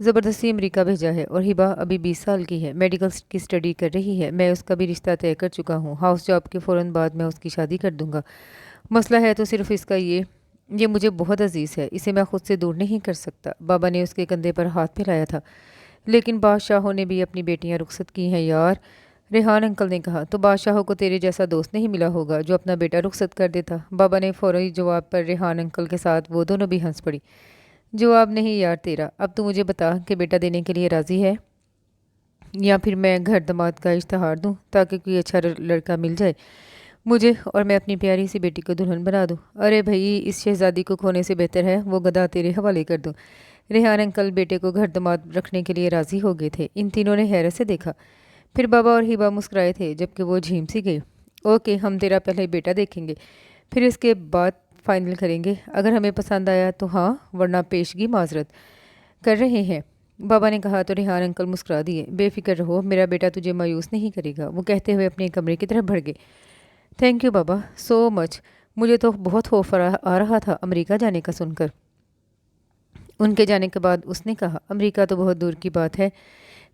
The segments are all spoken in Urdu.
زبردستی امریکہ بھیجا ہے اور ہبا ابھی 20 سال کی ہے، میڈیکل کی اسٹڈی کر رہی ہے۔ میں اس کا بھی رشتہ طے کر چکا ہوں، ہاؤس جاب کے فوراً بعد میں اس کی شادی کر دوں گا۔ مسئلہ ہے تو صرف اس کا یہ مجھے بہت عزیز ہے، اسے میں خود سے دور نہیں کر سکتا۔ بابا نے اس کے کندھے پر ہاتھ پھیلایا تھا۔ لیکن بادشاہوں نے بھی اپنی بیٹیاں رخصت کی ہیں یار، ریحان انکل نے کہا۔ تو بادشاہوں کو تیرے جیسا دوست نہیں ملا ہوگا جو اپنا بیٹا رخصت کر دیتا۔ بابا نے فوری جواب پر ریحان انکل کے ساتھ وہ دونوں بھی ہنس پڑی۔ جواب نہیں یار تیرا، اب تو مجھے بتا کہ بیٹا دینے کے لیے راضی ہے یا پھر میں گھر داماد کا اشتہار دوں تاکہ کوئی اچھا لڑکا مل جائے مجھے اور میں اپنی پیاری سی بیٹی کو دلہن بنا دوں۔ ارے بھائی، اس شہزادی کو کھونے سے بہتر ہے وہ گدھا تیرے حوالے کر دوں۔ ریحان انکل بیٹے کو گھر داماد رکھنے کے لیے راضی ہو گئے تھے۔ ان تینوں نے حیرت سے دیکھا۔ پھر بابا اور ہبا مسکرائے تھے جبکہ وہ جھیم سی گئی۔ اوکے، ہم تیرا پہلے بیٹا دیکھیں گے، پھر اس کے بعد فائنل کریں گے۔ اگر ہمیں پسند آیا تو ہاں، ورنہ پیشگی معذرت کر رہے ہیں، بابا نے کہا۔ تو ریحان انکل مسکرا دیے۔ بے فکر رہو، میرا بیٹا تجھے مایوس نہیں کرے گا، وہ کہتے ہوئے اپنے کمرے کی طرف بڑھ گئے۔ تھینک یو بابا سو مچ، مجھے تو بہت خوف آ رہا تھا امریکہ جانے کا سن کر۔ ان کے جانے کے بعد اس نے کہا، امریکہ تو بہت دور کی بات ہے،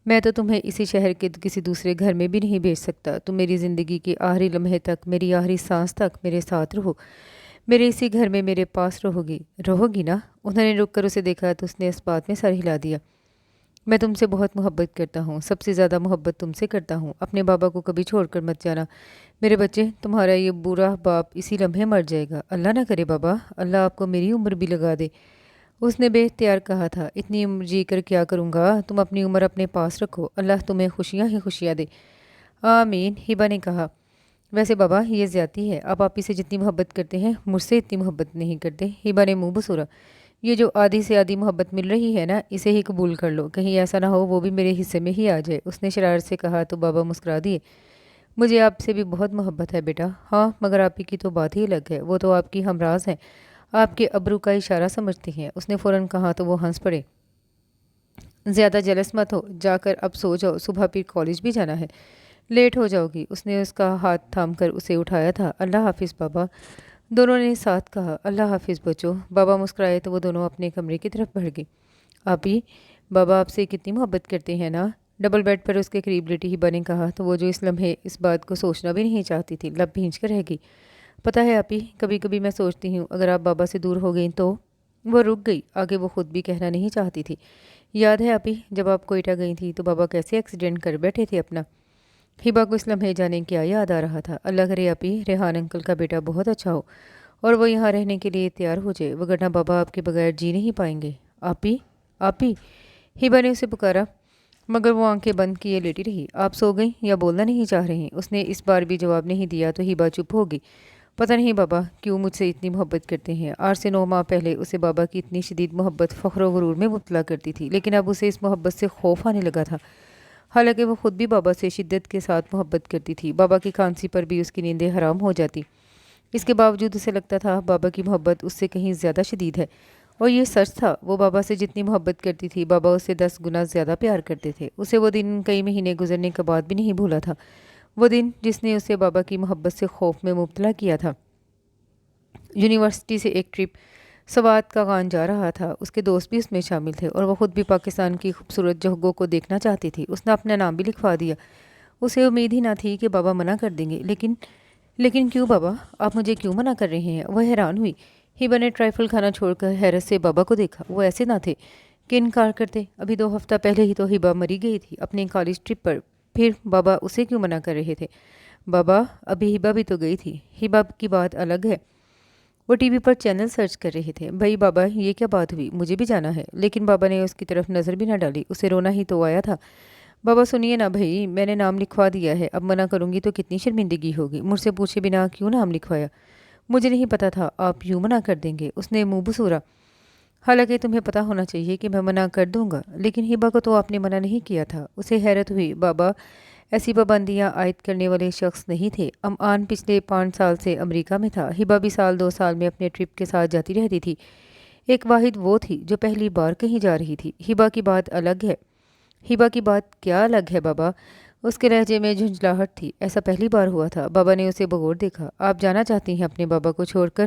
میں تو تمہیں اسی شہر کے کسی دوسرے گھر میں بھی نہیں بھیج سکتا۔ تم میری زندگی کے آخری لمحے تک، میری آخری سانس تک میرے ساتھ رہو، میرے اسی گھر میں میرے پاس رہو گی نا؟ انہوں نے رک کر اسے دیکھا تو اس نے اس بات میں سر ہلا دیا۔ میں تم سے بہت محبت کرتا ہوں، سب سے زیادہ محبت تم سے کرتا ہوں۔ اپنے بابا کو کبھی چھوڑ کر مت جانا میرے بچے، تمہارا یہ برا باپ اسی لمحے مر جائے گا۔ اللہ نہ کرے بابا، اللہ آپ کو میری عمر بھی لگا دے، اس نے بے اختیار کہا تھا۔ اتنی عمر جی کر کیا کروں گا، تم اپنی عمر اپنے پاس رکھو، اللہ تمہیں خوشیاں ہی خوشیاں دے۔ آمین، ہبا نے کہا۔ ویسے بابا یہ زیادتی ہے، آپ آپی سے جتنی محبت کرتے ہیں مجھ سے اتنی محبت نہیں کرتے۔ ہبا نے منہ بسورا۔ یہ جو آدھی سے آدھی محبت مل رہی ہے نا، اسے ہی قبول کر لو، کہیں ایسا نہ ہو وہ بھی میرے حصے میں ہی آ جائے، اس نے شرارت سے کہا۔ تو بابا مسکرا دیے۔ مجھے آپ سے بھی بہت محبت ہے بیٹا، ہاں مگر آپی کی تو بات ہی الگ ہے، وہ تو آپ کی ہمراز ہیں، آپ کے ابرو کا اشارہ سمجھتی ہیں، اس نے فوراً کہا۔ تو وہ ہنس پڑے۔ زیادہ جلس مت ہو، جا کر اب سو جاؤ، صبح پھر کالج بھی جانا ہے، لیٹ ہو جاؤ گی۔ اس نے اس کا ہاتھ تھام کر اسے اٹھایا تھا۔ اللہ حافظ بابا، دونوں نے ساتھ کہا۔ اللہ حافظ بچو۔ بابا مسکرائے تو وہ دونوں اپنے کمرے کی طرف بڑھ گئے۔ آپی، بابا آپ سے کتنی محبت کرتے ہیں نا؟ ڈبل بیڈ پر اس کے قریب لیٹی ہبا نے کہا۔ تو وہ جو اس لمحے اس بات کو سوچنا بھی نہیں چاہتی تھی، لب بھینچ کر رہ گئی۔ پتہ ہے آپی، کبھی کبھی میں سوچتی ہوں اگر آپ بابا سے دور ہو گئیں تو… وہ رک گئی، آگے وہ خود بھی کہنا نہیں چاہتی تھی۔ یاد ہے آپی، جب آپ کوئٹہ گئی تھی تو بابا کیسے ایکسیڈنٹ کر بیٹھے تھے اپنا؟ ہبا کو اس لمحے جانے کیا یاد آ رہا تھا۔ اللہ کرے آپی، ریحان انکل کا بیٹا بہت اچھا ہو اور وہ یہاں رہنے کے لیے تیار ہو جائے، وگرنہ بابا آپ کے بغیر جی نہیں پائیں گے۔ آپی، آپی، ہبا نے اسے پکارا، مگر وہ آنکھیں بند کیے لیٹی رہی۔ آپ سو گئیں یا بولنا نہیں چاہ رہی؟ اس نے اس بار بھی جواب نہیں دیا تو ہبا چپ ہو گئی۔ پتہ نہیں بابا کیوں مجھ سے اتنی محبت کرتے ہیں۔ 8 سے 9 ماہ پہلے اسے بابا کی اتنی شدید محبت فخر و غرور میں مبتلا کرتی تھی، لیکن اب اسے اس محبت سے خوف آنے لگا تھا، حالانکہ وہ خود بھی بابا سے شدت کے ساتھ محبت کرتی تھی۔ بابا کی کھانسی پر بھی اس کی نیندیں حرام ہو جاتی، اس کے باوجود اسے لگتا تھا بابا کی محبت اس سے کہیں زیادہ شدید ہے، اور یہ سچ تھا۔ وہ بابا سے جتنی محبت کرتی تھی، بابا اسے 10 گنا زیادہ پیار کرتے تھے۔ اسے وہ دن کئی مہینے گزرنے کے بعد بھی نہیں بھولا تھا، وہ دن جس نے اسے بابا کی محبت سے خوف میں مبتلا کیا تھا۔ یونیورسٹی سے ایک ٹرپ سوات کا غان جا رہا تھا، اس کے دوست بھی اس میں شامل تھے، اور وہ خود بھی پاکستان کی خوبصورت جگہوں کو دیکھنا چاہتی تھی۔ اس نے اپنا نام بھی لکھوا دیا۔ اسے امید ہی نہ تھی کہ بابا منع کر دیں گے، لیکن کیوں بابا، آپ مجھے کیوں منع کر رہے ہیں؟ وہ حیران ہوئی۔ ہبا نے ٹرائفل کھانا چھوڑ کر حیرت سے بابا کو دیکھا۔ وہ ایسے نہ تھے کہ انکار کرتے، ابھی 2 ہفتہ پہلے ہی تو ہبا مری گئی تھی اپنے کالج ٹرپ پر، پھر بابا اسے کیوں منع کر رہے تھے؟ بابا، ابھی ہبا بھی تو گئی تھی۔ ہبا کی بات الگ ہے، وہ ٹی وی پر چینل سرچ کر رہے تھے۔ بھائی بابا، یہ کیا بات ہوئی؟ مجھے بھی جانا ہے۔ لیکن بابا نے اس کی طرف نظر بھی نہ ڈالی، اسے رونا ہی تو آیا تھا۔ بابا سنیے نا بھائی، میں نے نام لکھوا دیا ہے، اب منع کروں گی تو کتنی شرمندگی ہوگی، مجھ سے پوچھے بنا کیوں نام لکھوایا؟ مجھے نہیں پتا تھا آپ یوں منع کر دیں گے، اس نے منہ بسورا۔ حالانکہ تمہیں پتا ہونا چاہیے کہ میں منع کر دوں گا، لیکن ہبا کو تو آپ نے منع نہیں کیا تھا۔ اسے حیرت ہوئی، بابا ایسی پابندیاں عائد کرنے والے شخص نہیں تھے۔ امعان پچھلے 5 سال سے امریکہ میں تھا، ہبا بھی سال 2 سال میں اپنے ٹرپ کے ساتھ جاتی رہتی تھی، ایک واحد وہ تھی جو پہلی بار کہیں جا رہی تھی۔ ہبا کی بات الگ ہے۔ ہبا کی بات کیا الگ ہے بابا؟ اس کے لہجے میں جھنجھلاہٹ تھی۔ ایسا پہلی بار ہوا تھا۔ بابا نے اسے بغور دیکھا۔ آپ جانا چاہتی ہیں اپنے بابا کو چھوڑ کر؟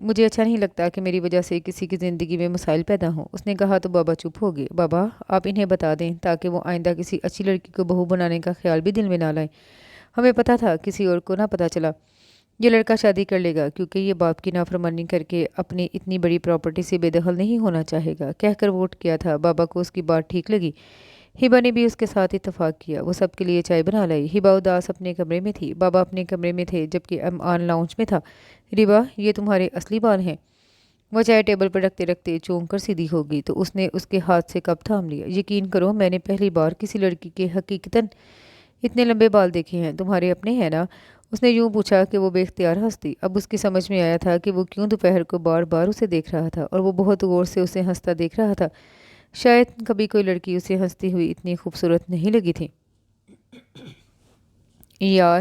مجھے اچھا نہیں لگتا کہ میری وجہ سے کسی کی زندگی میں مسائل پیدا ہوں۔ اس نے کہا تو بابا چپ ہو گئے۔ بابا آپ انہیں بتا دیں تاکہ وہ آئندہ کسی اچھی لڑکی کو بہو بنانے کا خیال بھی دل میں نہ لائیں۔ ہمیں پتہ تھا کسی اور کو نہ پتہ چلا یہ لڑکا شادی کر لے گا کیونکہ یہ باپ کی نافرمانی کر کے اپنی اتنی بڑی پراپرٹی سے بے دخل نہیں ہونا چاہے گا کہہ کر ووٹ کیا تھا۔ بابا کو اس کی بات ٹھیک لگی۔ ہبا نے بھی اس کے ساتھ اتفاق کیا۔ وہ سب کے لیے چائے بنا لائی۔ ہبا اداس اپنے کمرے میں تھی، بابا اپنے کمرے میں تھے جبکہ امعان لاؤنج میں تھا۔ ربا یہ تمہارے اصلی بال ہیں؟ وہ چائے ٹیبل پر رکھتے رکھتے چونک کر سیدھی ہو گئی تو اس نے اس کے ہاتھ سے کپ تھام لیا۔ یقین کرو میں نے پہلی بار کسی لڑکی کے حقیقتاً اتنے لمبے بال دیکھے ہیں۔ تمہارے اپنے ہیں نا؟ اس نے یوں پوچھا کہ وہ بے اختیار ہنس دی۔ اب اس کی سمجھ میں آیا تھا کہ وہ کیوں دوپہر کو بار بار اسے دیکھ رہا تھا اور وہ بہت غور سے اسے ہنستا دیکھ رہا تھا۔ شاید کبھی کوئی لڑکی اسے ہنستی ہوئی اتنی خوبصورت نہیں لگی تھی۔ یار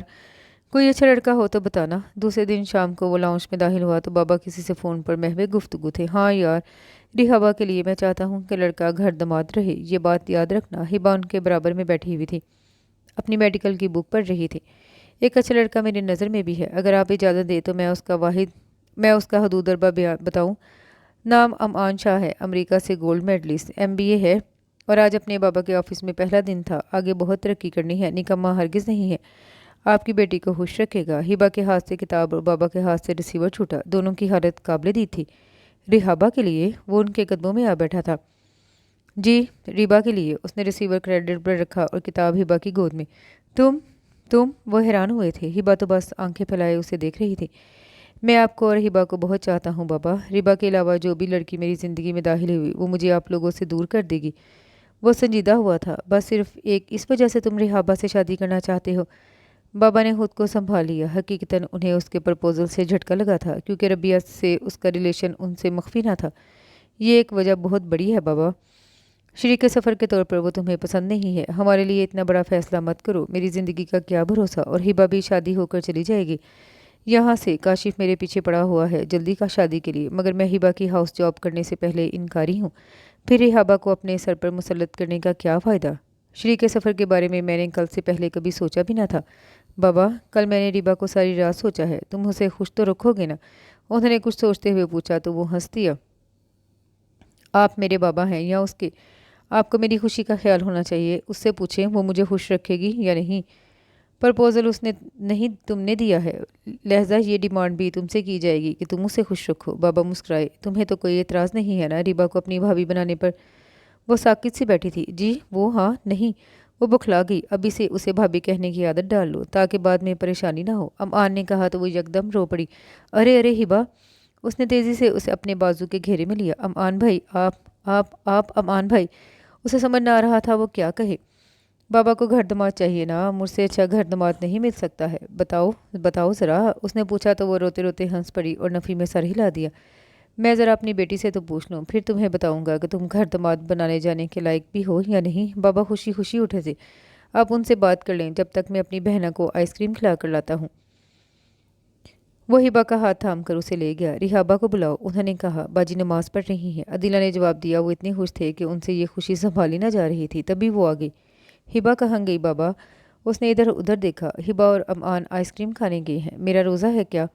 کوئی اچھا لڑکا ہو تو بتانا۔ دوسرے دن شام کو وہ لاؤنج میں داخل ہوا تو بابا کسی سے فون پر محو گفتگو تھے۔ ہاں یار ہبا کے لیے میں چاہتا ہوں کہ لڑکا گھر داماد رہے، یہ بات یاد رکھنا۔ ہبا ان کے برابر میں بیٹھی ہوئی تھی، اپنی میڈیکل کی بک پڑھ رہی تھی۔ ایک اچھا لڑکا میری نظر میں بھی ہے، اگر آپ اجازت دیں تو میں اس کا حدود دربہ بتاؤں۔ نام امعان شاہ ہے، امریکہ سے گولڈ میڈلسٹ، MBA ہے اور آج اپنے بابا کے آفس میں پہلا دن تھا۔ آگے بہت ترقی کرنی ہے، نکما ہرگز نہیں ہے، آپ کی بیٹی کو خوش رکھے گا۔ ہبا کے ہاتھ سے کتاب اور بابا کے ہاتھ سے ریسیور چھوٹا، دونوں کی حالت قابل دید تھی۔ رحابہ کے لیے؟ وہ ان کے قدموں میں آ بیٹھا تھا۔ جی ریبا کے لیے۔ اس نے ریسیور کریڈٹ پر رکھا اور کتاب ہبا کی گود میں۔ تم وہ حیران ہوئے تھے۔ ہبا تو بس آنکھیں پھیلائے اسے دیکھ رہی تھی۔ میں آپ کو اور ہبا کو بہت چاہتا ہوں بابا۔ ریبا کے علاوہ جو بھی لڑکی میری زندگی میں داخل ہوئی وہ مجھے آپ لوگوں سے دور کر دے گی۔ وہ سنجیدہ ہوا تھا۔ بس صرف ایک اس وجہ سے تم رحابہ سے شادی کرنا چاہتے ہو؟ بابا نے خود کو سنبھال لیا۔ حقیقتاً انہیں اس کے پرپوزل سے جھٹکا لگا تھا کیونکہ ربیہ سے اس کا ریلیشن ان سے مخفی نہ تھا۔ یہ ایک وجہ بہت بڑی ہے بابا۔ شریک سفر کے طور پر وہ تمہیں پسند نہیں ہے۔ ہمارے لیے اتنا بڑا فیصلہ مت کرو، میری زندگی کا کیا بھروسہ۔ اور ہبا بھی شادی ہو کر چلی جائے گی یہاں سے۔ کاشف میرے پیچھے پڑا ہوا ہے جلدی کا شادی کے لیے، مگر میں ہبا کی ہاؤس جاب کرنے سے پہلے انکاری ہوں۔ پھر رحابہ کو اپنے سر پر مسلط کرنے کا کیا فائدہ؟ شریک سفر کے بارے میں نے کل سے پہلے کبھی سوچا بھی نہ تھا بابا۔ کل میں نے ریبا کو ساری رات سوچا ہے۔ تم اسے خوش تو رکھو گے نا؟ انہوں نے کچھ سوچتے ہوئے پوچھا تو وہ ہنس دیا۔ آپ میرے بابا ہیں یا اس کے؟ آپ کو میری خوشی کا خیال ہونا چاہیے۔ اس سے پوچھیں وہ مجھے خوش رکھے گی یا نہیں۔ پرپوزل اس نے نہیں تم نے دیا ہے، لہذا یہ ڈیمانڈ بھی تم سے کی جائے گی کہ تم اسے خوش رکھو۔ بابا مسکرائے۔ تمہیں تو کوئی اعتراض نہیں ہے نا ریبا کو اپنی بھابھی بنانے پر؟ وہ ساکت سی بیٹھی تھی۔ جی وہ ہاں نہیں۔ وہ بکھلا گئی۔ ابھی سے اسے بھابھی کہنے کی عادت ڈال لو تاکہ بعد میں پریشانی نہ ہو۔ امعان نے کہا تو وہ یکدم رو پڑی۔ ارے ہبا! اس نے تیزی سے اسے اپنے بازو کے گھیرے میں لیا۔ امعان بھائی آپ امعان بھائی! اسے سمجھ نہ آ رہا تھا وہ کیا کہے۔ بابا کو گھر داماد چاہیے نا، مجھ سے اچھا گھر داماد نہیں مل سکتا ہے۔ بتاؤ ذرا، اس نے پوچھا تو وہ روتے روتے ہنس پڑی اور نفی میں سر ہلا دیا۔ میں ذرا اپنی بیٹی سے تو پوچھ لوں، پھر تمہیں بتاؤں گا کہ تم گھر داماد بنانے جانے کے لائق بھی ہو یا نہیں۔ بابا خوشی خوشی اٹھے تھے۔ آپ ان سے بات کر لیں جب تک میں اپنی بہنہ کو آئس کریم کھلا کر لاتا ہوں۔ وہ ہبا کا ہاتھ تھام کر اسے لے گیا۔ رحابہ کو بلاؤ، انہوں نے کہا۔ باجی نماز پڑھ رہی ہیں، عدیلہ نے جواب دیا۔ وہ اتنے خوش تھے کہ ان سے یہ خوشی سنبھالی نہ جا رہی تھی۔ تبھی وہ آ گئی۔ ہبا کہاں گئی بابا؟ اس نے ادھر ادھر دیکھا۔ ہبا اور امعان آئس کریم کھانے گئے ہیں۔ میرا روزہ ہے کیا؟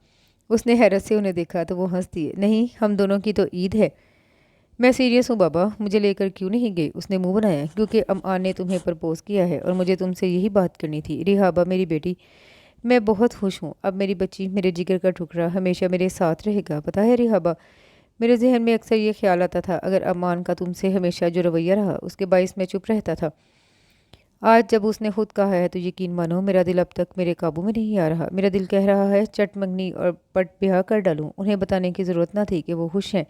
اس نے حیرت سے انہیں دیکھا تو وہ ہنس دیے۔ نہیں ہم دونوں کی تو عید ہے۔ میں سیریس ہوں بابا، مجھے لے کر کیوں نہیں گئی؟ اس نے منہ بنایا۔ کیونکہ امعان نے تمہیں پرپوز کیا ہے اور مجھے تم سے یہی بات کرنی تھی۔ رحابہ میری بیٹی، میں بہت خوش ہوں۔ اب میری بچی، میرے جگر کا ٹکڑا ہمیشہ میرے ساتھ رہے گا، پتہ ہے رحابہ؟ میرے ذہن میں اکثر یہ خیال آتا تھا اگر امعان کا تم سے ہمیشہ جو رویہ رہا اس کے باعث میں چپ رہتا تھا۔ آج جب اس نے خود کہا ہے تو یقین مانو میرا دل اب تک میرے قابو میں نہیں آ رہا۔ میرا دل کہہ رہا ہے چٹ منگنی اور پٹ بیاہ کر ڈالوں۔ انہیں بتانے کی ضرورت نہ تھی کہ وہ خوش ہیں۔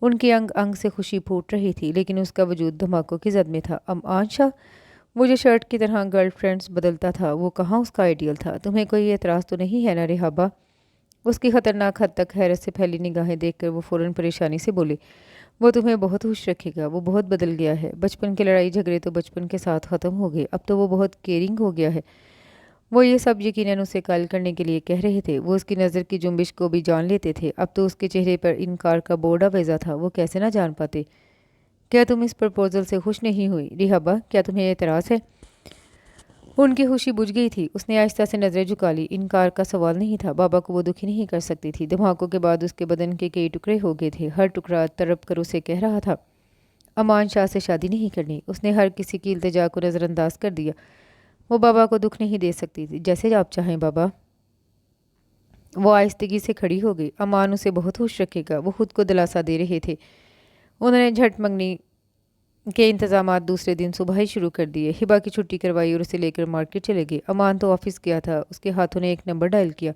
ان کے انگ انگ سے خوشی پھوٹ رہی تھی لیکن اس کا وجود دھماکوں کی زد میں تھا۔ امعان شاہ، وہ جو شرٹ کی طرح گرل فرینڈز بدلتا تھا وہ کہاں اس کا آئیڈیل تھا؟ تمہیں کوئی اعتراض تو نہیں ہے نا رحابہ؟ اس کی خطرناک حد تک حیرت سے پھیلی نگاہیں دیکھ کر وہ فوراً پریشانی سے بولے۔ وہ تمہیں بہت خوش رکھے گا، وہ بہت بدل گیا ہے۔ بچپن کے لڑائی جھگڑے تو بچپن کے ساتھ ختم ہو گئے، اب تو وہ بہت کیئرنگ ہو گیا ہے۔ وہ یہ سب یقیناً اسے قائل کرنے کے لیے کہہ رہے تھے۔ وہ اس کی نظر کی جنبش کو بھی جان لیتے تھے۔ اب تو اس کے چہرے پر انکار کا بورڈ آویزا تھا، وہ کیسے نہ جان پاتے۔ کیا تم اس پرپوزل سے خوش نہیں ہوئی رحابہ؟ کیا تمہیں اعتراض ہے؟ ان کی خوشی بجھ گئی تھی۔ اس نے آہستہ سے نظریں جھکا لی۔ انکار کا سوال نہیں تھا، بابا کو وہ دکھی نہیں کر سکتی تھی۔ دھماکوں کے بعد اس کے بدن کے کئی ٹکڑے ہو گئے تھے، ہر ٹکڑا تڑپ کر اسے کہہ رہا تھا امان شاہ سے شادی نہیں کرنی۔ اس نے ہر کسی کی التجا کو نظر انداز کر دیا۔ وہ بابا کو دکھ نہیں دے سکتی تھی۔ جیسے آپ چاہیں بابا۔ وہ آہستگی سے کھڑی ہو گئی۔ امان اسے بہت خوش رکھے گا، وہ خود کو دلاسا دے رہے تھے۔ انہوں نے جھٹ منگنی کے انتظامات دوسرے دن صبح ہی شروع کر دیے۔ ہبا کی چھٹی کروائی اور اسے لے کر مارکیٹ چلے گئے۔ امان تو آفس گیا تھا۔ اس کے ہاتھوں نے ایک نمبر ڈائل کیا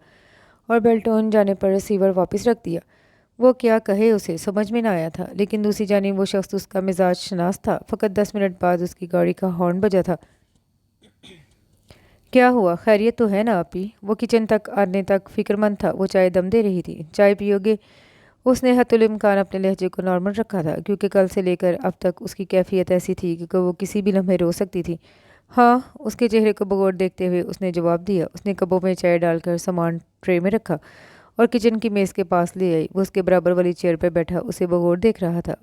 اور بیل ٹون جانے پر ریسیور واپس رکھ دیا۔ وہ کیا کہے اسے سمجھ میں نہ آیا تھا، لیکن دوسری جانب وہ شخص اس کا مزاج شناس تھا۔ فقط 10 منٹ بعد اس کی گاڑی کا ہارن بجا تھا۔ کیا ہوا، خیریت تو ہے نا آپی؟ وہ کچن تک آنے تک فکر مند تھا۔ وہ چائے دم دے رہی تھی۔ چائے پیو گے؟ اس نے حتی الامکان اپنے لہجے کو نارمل رکھا تھا، کیونکہ کل سے لے کر اب تک اس کی کیفیت ایسی تھی کہ وہ کسی بھی لمحے رو سکتی تھی۔ ہاں، اس کے چہرے کو بغور دیکھتے ہوئے اس نے جواب دیا۔ اس نے کپوں میں چائے ڈال کر سامان ٹرے میں رکھا اور کچن کی میز کے پاس لے آئی۔ وہ اس کے برابر والی چیئر پر بیٹھا اسے بغور دیکھ رہا تھا۔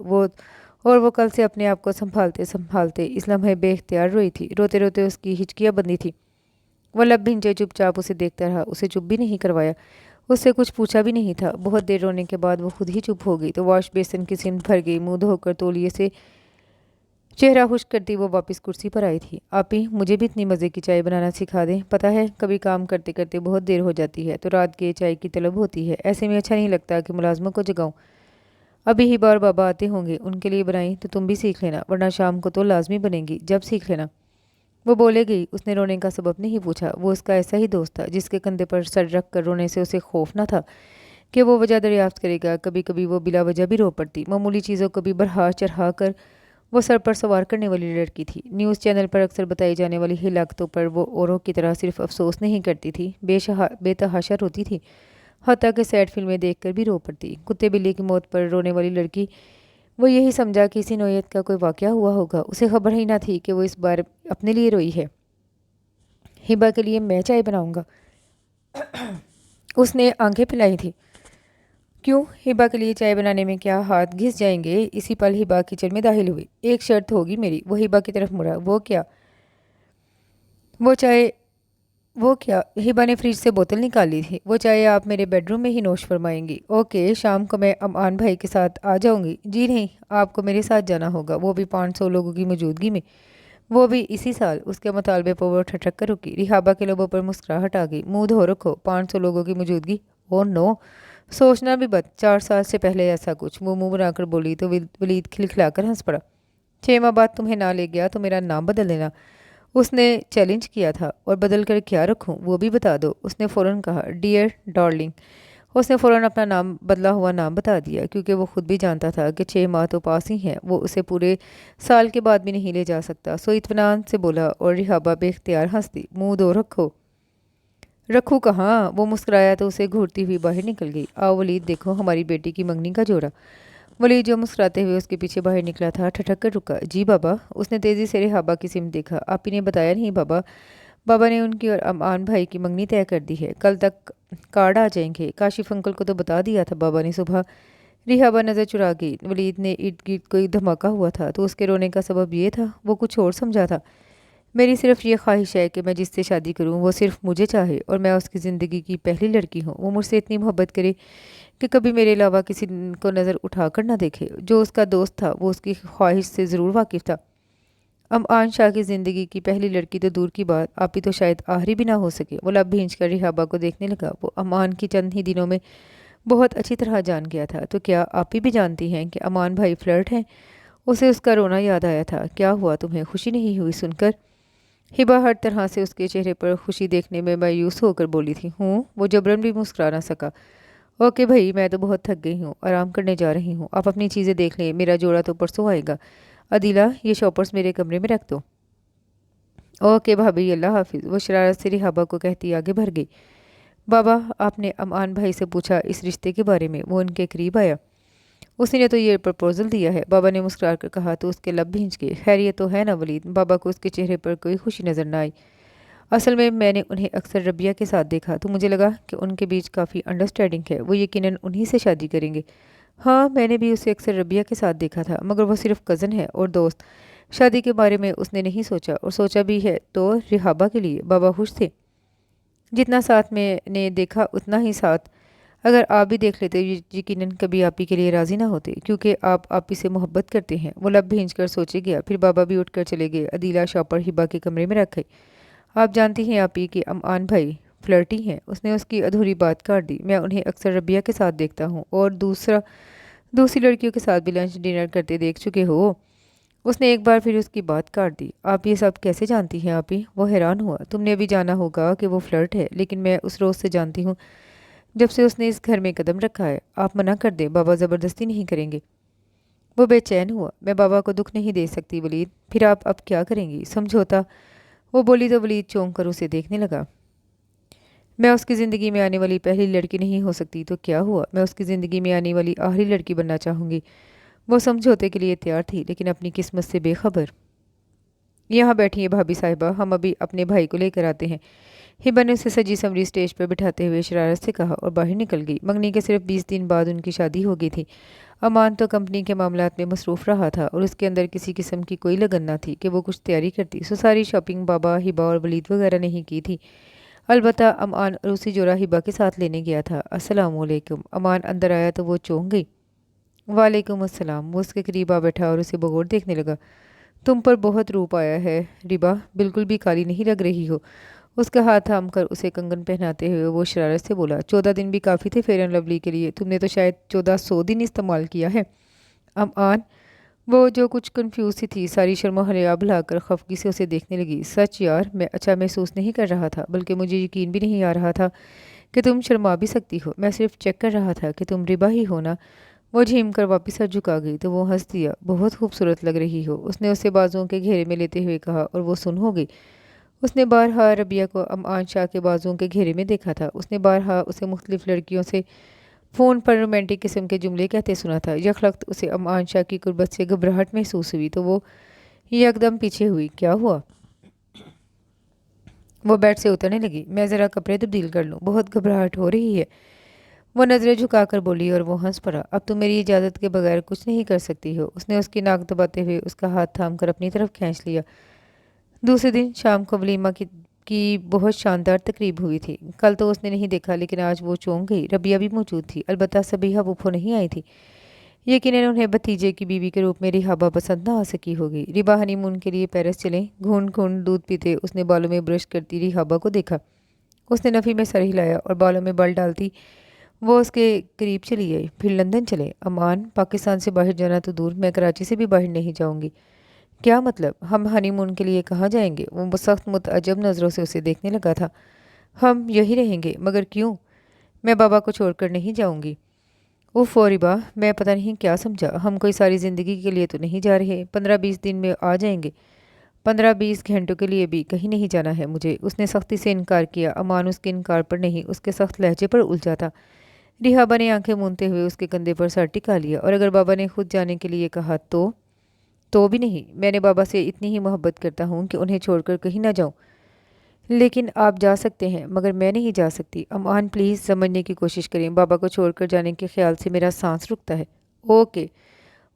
وہ کل سے اپنے آپ کو سنبھالتے اس لمحے بے اختیار روئی تھی۔ روتے روتے اس کی ہچکیاں بندی تھی۔ وہ لب بھنجے چپ چاپ اسے دیکھتا رہا۔ اسے چپ بھی نہیں کروایا، اس سے کچھ پوچھا بھی نہیں تھا۔ بہت دیر رونے کے بعد وہ خود ہی چپ ہو گئی تو واش بیسن کی سمت بھر گئی۔ منہ دھو کر تولیے سے چہرہ خشک کرتی وہ واپس کرسی پر آئی تھی۔ آپی، مجھے بھی اتنی مزے کی چائے بنانا سکھا دیں۔ پتہ ہے کبھی کام کرتے کرتے بہت دیر ہو جاتی ہے تو رات کے چائے کی طلب ہوتی ہے۔ ایسے میں اچھا نہیں لگتا کہ ملازموں کو جگاؤں۔ ابھی ہی بار بابا آتے ہوں گے، ان کے لیے بنائیں تو تم بھی سیکھ لینا، ورنہ شام کو تو لازمی بنے گی، جب سیکھ لینا۔ وہ بولے گئی۔ اس نے رونے کا سبب نہیں پوچھا۔ وہ اس کا ایسا ہی دوست تھا جس کے کندھے پر سر رکھ کر رونے سے اسے خوف نہ تھا کہ وہ وجہ دریافت کرے گا۔ کبھی کبھی وہ بلا وجہ بھی رو پڑتی، معمولی چیزوں کو بھی بڑھا چڑھا کر وہ سر پر سوار کرنے والی لڑکی تھی۔ نیوز چینل پر اکثر بتائی جانے والی ہلاکتوں پر وہ اوروں کی طرح صرف افسوس نہیں کرتی تھی، بے تحاشا روتی تھی، حتیٰ کہ سیڈ فلمیں دیکھ کر بھی رو پڑتی۔ کتے بلی کی موت پر رونے والی لڑکی، وہ یہی سمجھا کہ اسی نوعیت کا کوئی واقعہ ہوا ہوگا۔ اسے خبر ہی نہ تھی کہ وہ اس بار اپنے لیے روئی ہے۔ ہبا کے لیے میں چائے بناؤں گا۔ اس نے آنکھیں پھیلائی تھی۔ کیوں؟ ہبا کے لیے چائے بنانے میں کیا ہاتھ گھس جائیں گے؟ اسی پل ہبا کچن میں داخل ہوئی۔ ایک شرط ہوگی میری۔ وہ ہبا کی طرف مڑا۔ وہ کیا؟ وہ کیا؟ ہبا نے فریج سے بوتل نکال لی تھی۔ وہ چائے آپ میرے بیڈ روم میں ہی نوش فرمائیں گی۔ اوکے، شام کو میں امان بھائی کے ساتھ آ جاؤں گی۔ جی نہیں، آپ کو میرے ساتھ جانا ہوگا، وہ بھی 500 لوگوں کی موجودگی میں، وہ بھی اسی سال۔ اس کے مطالبے پر وہ ٹھٹک کر رکی۔ رحابہ کے لبوں پر مسکراہٹ آ گئی۔ منہ دھو رکھو، 500 لوگوں کی موجودگی؟ او نو، سوچنا بھی بد، 4 سال سے پہلے ایسا کچھ۔ وہ منہ بنا کر بولی تو ولید کھلکھلا کر ہنس پڑا۔ 6 ماہ بعد تمہیں نہ لے گیا تو میرا نام بدل دینا، اس نے چیلنج کیا تھا۔ اور بدل کر کیا رکھوں وہ بھی بتا دو، اس نے فوراً کہا۔ Dear darling. اس نے فوراً اپنا بدلا ہوا نام بتا دیا، کیونکہ وہ خود بھی جانتا تھا کہ 6 ماہ تو پاس ہی ہیں، وہ اسے پورے سال کے بعد بھی نہیں لے جا سکتا۔ سو اطمینان سے بولا اور رحابہ بے اختیار ہنس دی۔ منہ دو رکھوں کہاں؟ وہ مسکرایا تو اسے گھورتی ہوئی باہر نکل گئی۔ آؤ ولید، دیکھو ہماری بیٹی کی منگنی کا جوڑا۔ ولید جو مسکراتے ہوئے اس کے پیچھے باہر نکلا تھا ٹھٹک کر رکا۔ جی بابا۔ اس نے تیزی سے رحابہ کی سمت دیکھا۔ آپی نے بتایا نہیں بابا؟ بابا نے ان کی اور امان بھائی کی منگنی طے کر دی ہے، کل تک کارڈ آ جائیں گے۔ کاشف انکل کو تو بتا دیا تھا بابا نے صبح۔ رحابہ نظر چرا گئی۔ ولید نے ارد گرد کوئی دھماکہ ہوا تھا تو اس کے رونے کا سبب یہ تھا؟ وہ کچھ اور سمجھا تھا۔ میری صرف یہ خواہش ہے کہ میں جس سے شادی کروں وہ صرف مجھے چاہے اور میں اس کی زندگی کی پہلی لڑکی ہوں۔ وہ مجھ سے اتنی محبت کرے کہ کبھی میرے علاوہ کسی کو نظر اٹھا کر نہ دیکھے۔ جو اس کا دوست تھا وہ اس کی خواہش سے ضرور واقف تھا۔ امان شاہ کی زندگی کی پہلی لڑکی تو دور کی بات، آپی تو شاید آخری بھی نہ ہو سکے۔ وہ لب بھینچ کر رحابہ کو دیکھنے لگا۔ وہ امان کی چند ہی دنوں میں بہت اچھی طرح جان گیا تھا۔ تو کیا آپی بھی جانتی ہیں کہ امان بھائی فلرٹ ہیں؟ اسے اس کا رونا یاد آیا تھا۔ کیا ہوا، تمہیں خوشی نہیں ہوئی سن کر؟ ہبا ہر طرح سے اس کے چہرے پر خوشی دیکھنے میں مایوس ہو کر بولی تھی۔ وہ جبراً بھی مسکرا نہ سکا۔ اوکے بھائی، میں تو بہت تھک گئی ہوں، آرام کرنے جا رہی ہوں، آپ اپنی چیزیں دیکھ لیں، میرا جوڑا تو پرسوں آئے گا۔ عدیلہ، یہ شاپرز میرے کمرے میں رکھ دو۔ اوکے بھابھی، اللہ حافظ۔ وہ شرارت سے رحابہ کو کہتی آگے بڑھ گئی۔ بابا، آپ نے امان بھائی سے پوچھا اس رشتے کے بارے میں؟ وہ ان کے قریب آیا۔ اس نے تو یہ پرپوزل دیا ہے، بابا نے مسکرا کر کہا تو اس کے لب بھینچ گئے۔ خیریت تو ہے نا ولید؟ بابا کو اس کے چہرے پر کوئی خوشی نظر نہ آئی۔ اصل میں نے انہیں اکثر ربیہ کے ساتھ دیکھا تو مجھے لگا کہ ان کے بیچ کافی انڈرسٹینڈنگ ہے، وہ یقیناً انہی سے شادی کریں گے۔ ہاں، میں نے بھی اسے اکثر ربیہ کے ساتھ دیکھا تھا، مگر وہ صرف کزن ہے اور دوست۔ شادی کے بارے میں اس نے نہیں سوچا، اور سوچا بھی ہے تو رحابہ کے لیے۔ بابا خوش تھے، جتنا ساتھ میں نے دیکھا اتنا ہی ساتھ اگر آپ بھی دیکھ لیتے یقیناً کبھی آپ ہی کے لیے راضی نہ ہوتے، کیونکہ آپ ہی سے محبت کرتے ہیں۔ وہ لب بھینج کر سوچے گیا، پھر بابا بھی اٹھ کر چلے گئے۔ عدیلہ شاپر ہبا کے کمرے میں رکھ گئی۔ آپ جانتی ہیں آپ ہی کہ امان بھائی فلرٹی ہیں، اس نے اس کی ادھوری بات کاٹ دی۔ میں انہیں اکثر ربیہ کے ساتھ دیکھتا ہوں، اور دوسری لڑکیوں کے ساتھ بھی لنچ ڈنر کرتے دیکھ چکے ہو۔ اس نے ایک بار پھر اس کی بات کاٹ دی۔ آپ یہ سب کیسے جانتی ہیں آپ ہی؟ وہ حیران ہوا۔ تم نے بھی جانا ہوگا کہ وہ فلرٹ ہے، لیکن میں اس روز سے جانتی ہوں جب سے اس نے اس گھر میں قدم رکھا ہے۔ آپ منع کر دیں، بابا زبردستی نہیں کریں گے۔ وہ بے چین ہوا۔ میں بابا کو دکھ نہیں دے سکتی ولید۔ پھر آپ اب کیا کریں گی؟ سمجھوتا؟ وہ بولی تو ولید چونک کر اسے دیکھنے لگا۔ میں اس کی زندگی میں آنے والی پہلی لڑکی نہیں ہو سکتی تو کیا ہوا؟ میں اس کی زندگی میں آنے والی آخری لڑکی بننا چاہوں گی۔ وہ سمجھوتے کے لیے تیار تھی، لیکن اپنی قسمت سے بے خبر۔ یہاں بیٹھیے بھابھی صاحبہ، ہم ابھی اپنے بھائی کو لے کر آتے ہیں۔ ہبا نے اسے سجی سمری اسٹیج پر بٹھاتے ہوئے شرارت سے کہا، اور باہر نکل گئی۔ منگنی کے صرف 20 دن بعد ان کی شادی ہو گئی تھی۔ امان تو کمپنی کے معاملات میں مصروف رہا تھا، اور اس کے اندر کسی قسم کی کوئی لگن نہ تھی کہ وہ کچھ تیاری کرتی۔ سو ساری شاپنگ بابا، ہبا اور ولید وغیرہ نہیں کی تھی۔ البتہ امان روسی جوڑا ہبا کے ساتھ لینے گیا تھا۔ السلام علیکم۔ امان اندر آیا تو وہ چونک گئی۔ وعلیکم السلام۔ وہ اس کے قریب آ بیٹھا اور اسے بغور دیکھنے لگا۔ تم پر بہت روپ آیا ہے ربا، بالکل بھی کالی نہیں لگ رہی ہو۔ اس کا ہاتھ تھام کر اسے کنگن پہناتے ہوئے وہ شرارت سے بولا، 14 دن بھی کافی تھے فیئر اینڈ لولی کے لیے، تم نے تو شاید 1400 دن استعمال کیا ہے۔ امان، وہ جو کچھ کنفیوز سی تھی، ساری شرم و حیا بھلا کر خفگی سے اسے دیکھنے لگی۔ سچ یار، میں اچھا محسوس نہیں کر رہا تھا، بلکہ مجھے یقین بھی نہیں آ رہا تھا کہ تم شرما بھی سکتی ہو۔ میں صرف چیک کر رہا تھا کہ تم ربا ہی ہو نا۔ وہ جھیم کر واپس سر جھکا گئی تو وہ ہنس دیا۔ بہت خوبصورت لگ رہی ہو، اس نے اسے بازوؤں کے گھیرے میں لیتے ہوئے کہا، اور وہ سن ہو گئی۔ اس نے بارہا ربیہ کو امان شاہ کے بازوؤں کے گھیرے میں دیکھا تھا۔ اس نے بارہا اسے مختلف لڑکیوں سے فون پر رومانٹک قسم کے جملے کہتے سنا تھا۔ یکلخت اسے امان شاہ کی قربت سے گھبراہٹ محسوس ہوئی تو وہ یکدم پیچھے ہوئی۔ کیا ہوا؟ وہ بیڈ سے اترنے لگی۔ میں ذرا کپڑے تبدیل کر لوں، بہت گھبراہٹ ہو رہی ہے، وہ نظریں جھکا کر بولی، اور وہ ہنس پڑا۔ اب تم میری اجازت کے بغیر کچھ نہیں کر سکتی ہو۔ اس نے اس کی ناک دباتے ہوئے اس کا ہاتھ تھام کر اپنی طرف کھینچ لیا۔ دوسرے دن شام کو ولیمہ کی بہت شاندار تقریب ہوئی تھی۔ کل تو اس نے نہیں دیکھا، لیکن آج وہ چونک گئی۔ ربیہ بھی موجود تھی، البتہ صبیحہ پھوپھو نہیں آئی تھی۔ یقیناً انہیں بھتیجے کی بیوی کے روپ میں رحابہ پسند نہ آ سکی ہوگی۔ ربا ہنی مون کے لیے پیرس چلیں۔ گھونٹ گھونٹ دودھ پیتے اس نے بالوں میں برش کرتی رحابہ کو دیکھا۔ اس نے نفی میں سر ہلایا اور بالوں میں بال ڈالتی وہ اس کے قریب چلی گئی۔ پھر لندن چلے؟ امان، پاکستان سے باہر جانا تو دور، میں کراچی سے بھی باہر نہیں جاؤں گی۔ کیا مطلب؟ ہم ہنی مون کے لیے کہاں جائیں گے؟ وہ سخت متعجب نظروں سے اسے دیکھنے لگا تھا۔ ہم یہی رہیں گے۔ مگر کیوں؟ میں بابا کو چھوڑ کر نہیں جاؤں گی۔ اوف ربا، میں پتہ نہیں کیا سمجھا۔ ہم کوئی ساری زندگی کے لیے تو نہیں جا رہے، 15-20 دن میں آ جائیں گے۔ 15-20 گھنٹوں کے لیے بھی کہیں نہیں جانا ہے مجھے۔ اس نے سختی سے انکار کیا۔ امان اس کے انکار پر نہیں، اس کے سخت لہجے پر الجھا تھا۔ رحابہ نے آنکھیں مونتے ہوئے اس کے کندھے پر سر ٹکا لیا۔ اور اگر بابا نے خود جانے کے لیے کہا تو بھی نہیں۔ میں نے بابا سے اتنی ہی محبت کرتا ہوں کہ انہیں چھوڑ کر کہیں نہ جاؤں۔ لیکن آپ جا سکتے ہیں، مگر میں نہیں جا سکتی۔ امان پلیز سمجھنے کی کوشش کریں، بابا کو چھوڑ کر جانے کے خیال سے میرا سانس رکتا ہے۔ اوکے،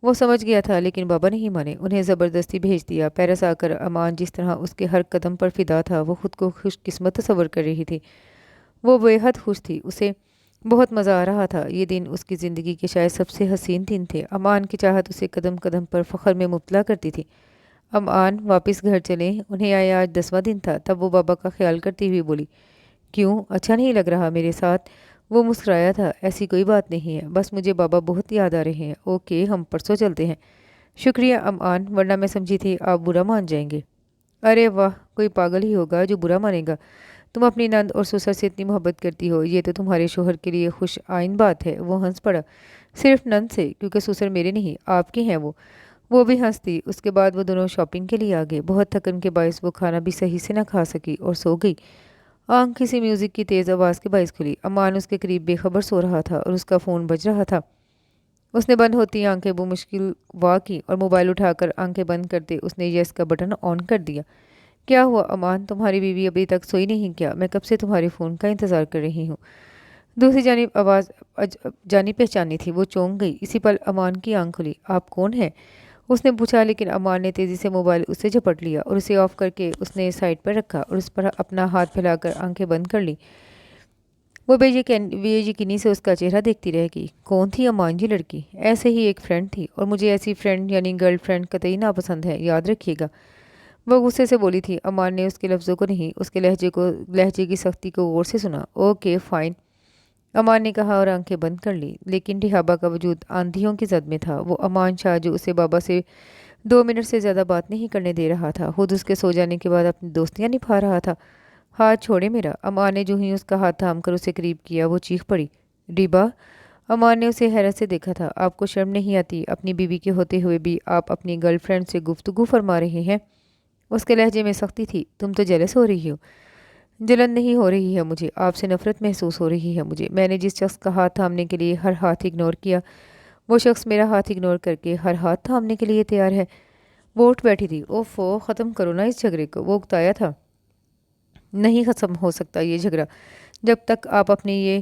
وہ سمجھ گیا تھا، لیکن بابا نہیں مانے، انہیں زبردستی بھیج دیا۔ پیرس آ کر امان جس طرح اس کے ہر قدم پر فدا تھا، وہ خود کو خوش قسمت تصور کر رہی تھی۔ وہ بے حد خوش تھی، اسے بہت مزہ آ رہا تھا۔ یہ دن اس کی زندگی کے شاید سب سے حسین دن تھے۔ امان کی چاہت اسے قدم قدم پر فخر میں مبتلا کرتی تھی۔ امان، واپس گھر چلیں؟ انہیں آیا آج 10واں دن تھا۔ تب وہ بابا کا خیال کرتی ہوئی بولی، کیوں اچھا نہیں لگ رہا میرے ساتھ؟ وہ مسکرایا تھا، ایسی کوئی بات نہیں ہے، بس مجھے بابا بہت یاد آ رہے ہیں۔ اوکے، ہم پرسوں چلتے ہیں۔ شکریہ امان، ورنہ میں سمجھی تھی آپ برا مان جائیں گے۔ ارے واہ، کوئی پاگل ہی ہوگا جو برا مانے گا۔ تم اپنی نند اور سسر سے اتنی محبت کرتی ہو، یہ تو تمہارے شوہر کے لیے خوش آئند بات ہے۔ وہ ہنس پڑا۔ صرف نند سے، کیونکہ سسر میرے نہیں، آپ کے ہیں وہ بھی ہنس دی۔ اس کے بعد وہ دونوں شاپنگ کے لیے آگے۔ بہت تھکن کے باعث وہ کھانا بھی صحیح سے نہ کھا سکی اور سو گئی۔ آنکھ کسی میوزک کی تیز آواز کے باعث کھلی۔ امان اس کے قریب بے خبر سو رہا تھا اور اس کا فون بج رہا تھا۔ اس نے بند ہوتی آنکھیں بمشکل وا کی اور موبائل اٹھا کر آنکھیں بند کرتے اس نے یس کا بٹن آن کر دیا۔ کیا ہوا امان، تمہاری بیوی ابھی تک سوئی نہیں کیا؟ میں کب سے تمہارے فون کا انتظار کر رہی ہوں۔ دوسری جانب آواز جانی پہچانی تھی۔ وہ چونک گئی۔ اسی پل امان کی آنکھ کھلی۔ آپ کون ہیں؟ اس نے پوچھا، لیکن امان نے تیزی سے موبائل اس سے جھپٹ لیا اور اسے آف کر کے اس نے سائڈ پر رکھا اور اس پر اپنا ہاتھ پھیلا کر آنکھیں بند کر لی۔ وہ بے یقینی سے اس کا چہرہ دیکھتی رہ گئی۔ کون تھی امان یہ لڑکی؟ ایسے ہی ایک فرینڈ تھی، اور مجھے ایسی فرینڈ یعنی گرل فرینڈ قطعی ناپسند ہے، یاد رکھیے گا۔ وہ غصے سے بولی تھی۔ امان نے اس کے لفظوں کو نہیں، اس کے لہجے کی سختی کو غور سے سنا۔ اوکے فائن، امان نے کہا اور آنکھیں بند کر لی۔ لیکن رحابہ کا وجود آندھیوں کی زد میں تھا۔ وہ امان شاہ جو اسے بابا سے 2 منٹ سے زیادہ بات نہیں کرنے دے رہا تھا، خود اس کے سو جانے کے بعد اپنی دوستیاں نبھا رہا تھا۔ ہاتھ چھوڑے میرا، امان نے جو ہی اس کا ہاتھ تھام کر اسے قریب کیا وہ چیخ پڑی۔ ریبا، امان نے اسے حیرت سے دیکھا تھا۔ آپ کو شرم نہیں آتی؟ اپنی بیوی کے ہوتے ہوئے بھی آپ اپنی گرل فرینڈ سے گفتگو فرما رہے ہیں؟ اس کے لہجے میں سختی تھی۔ تم تو جیلس ہو رہی ہو۔ جلن نہیں ہو رہی ہے مجھے، آپ سے نفرت محسوس ہو رہی ہے مجھے۔ میں نے جس شخص کا ہاتھ تھامنے کے لیے ہر ہاتھ اگنور کیا، وہ شخص میرا ہاتھ اگنور کر کے ہر ہاتھ تھامنے کے لیے تیار ہے۔ وہ اٹھ بیٹھی تھی۔ اوفو، ختم کرو نا اس جھگڑے کو، وہ اکتایا تھا۔ نہیں ختم ہو سکتا یہ جھگڑا جب تک آپ اپنی یہ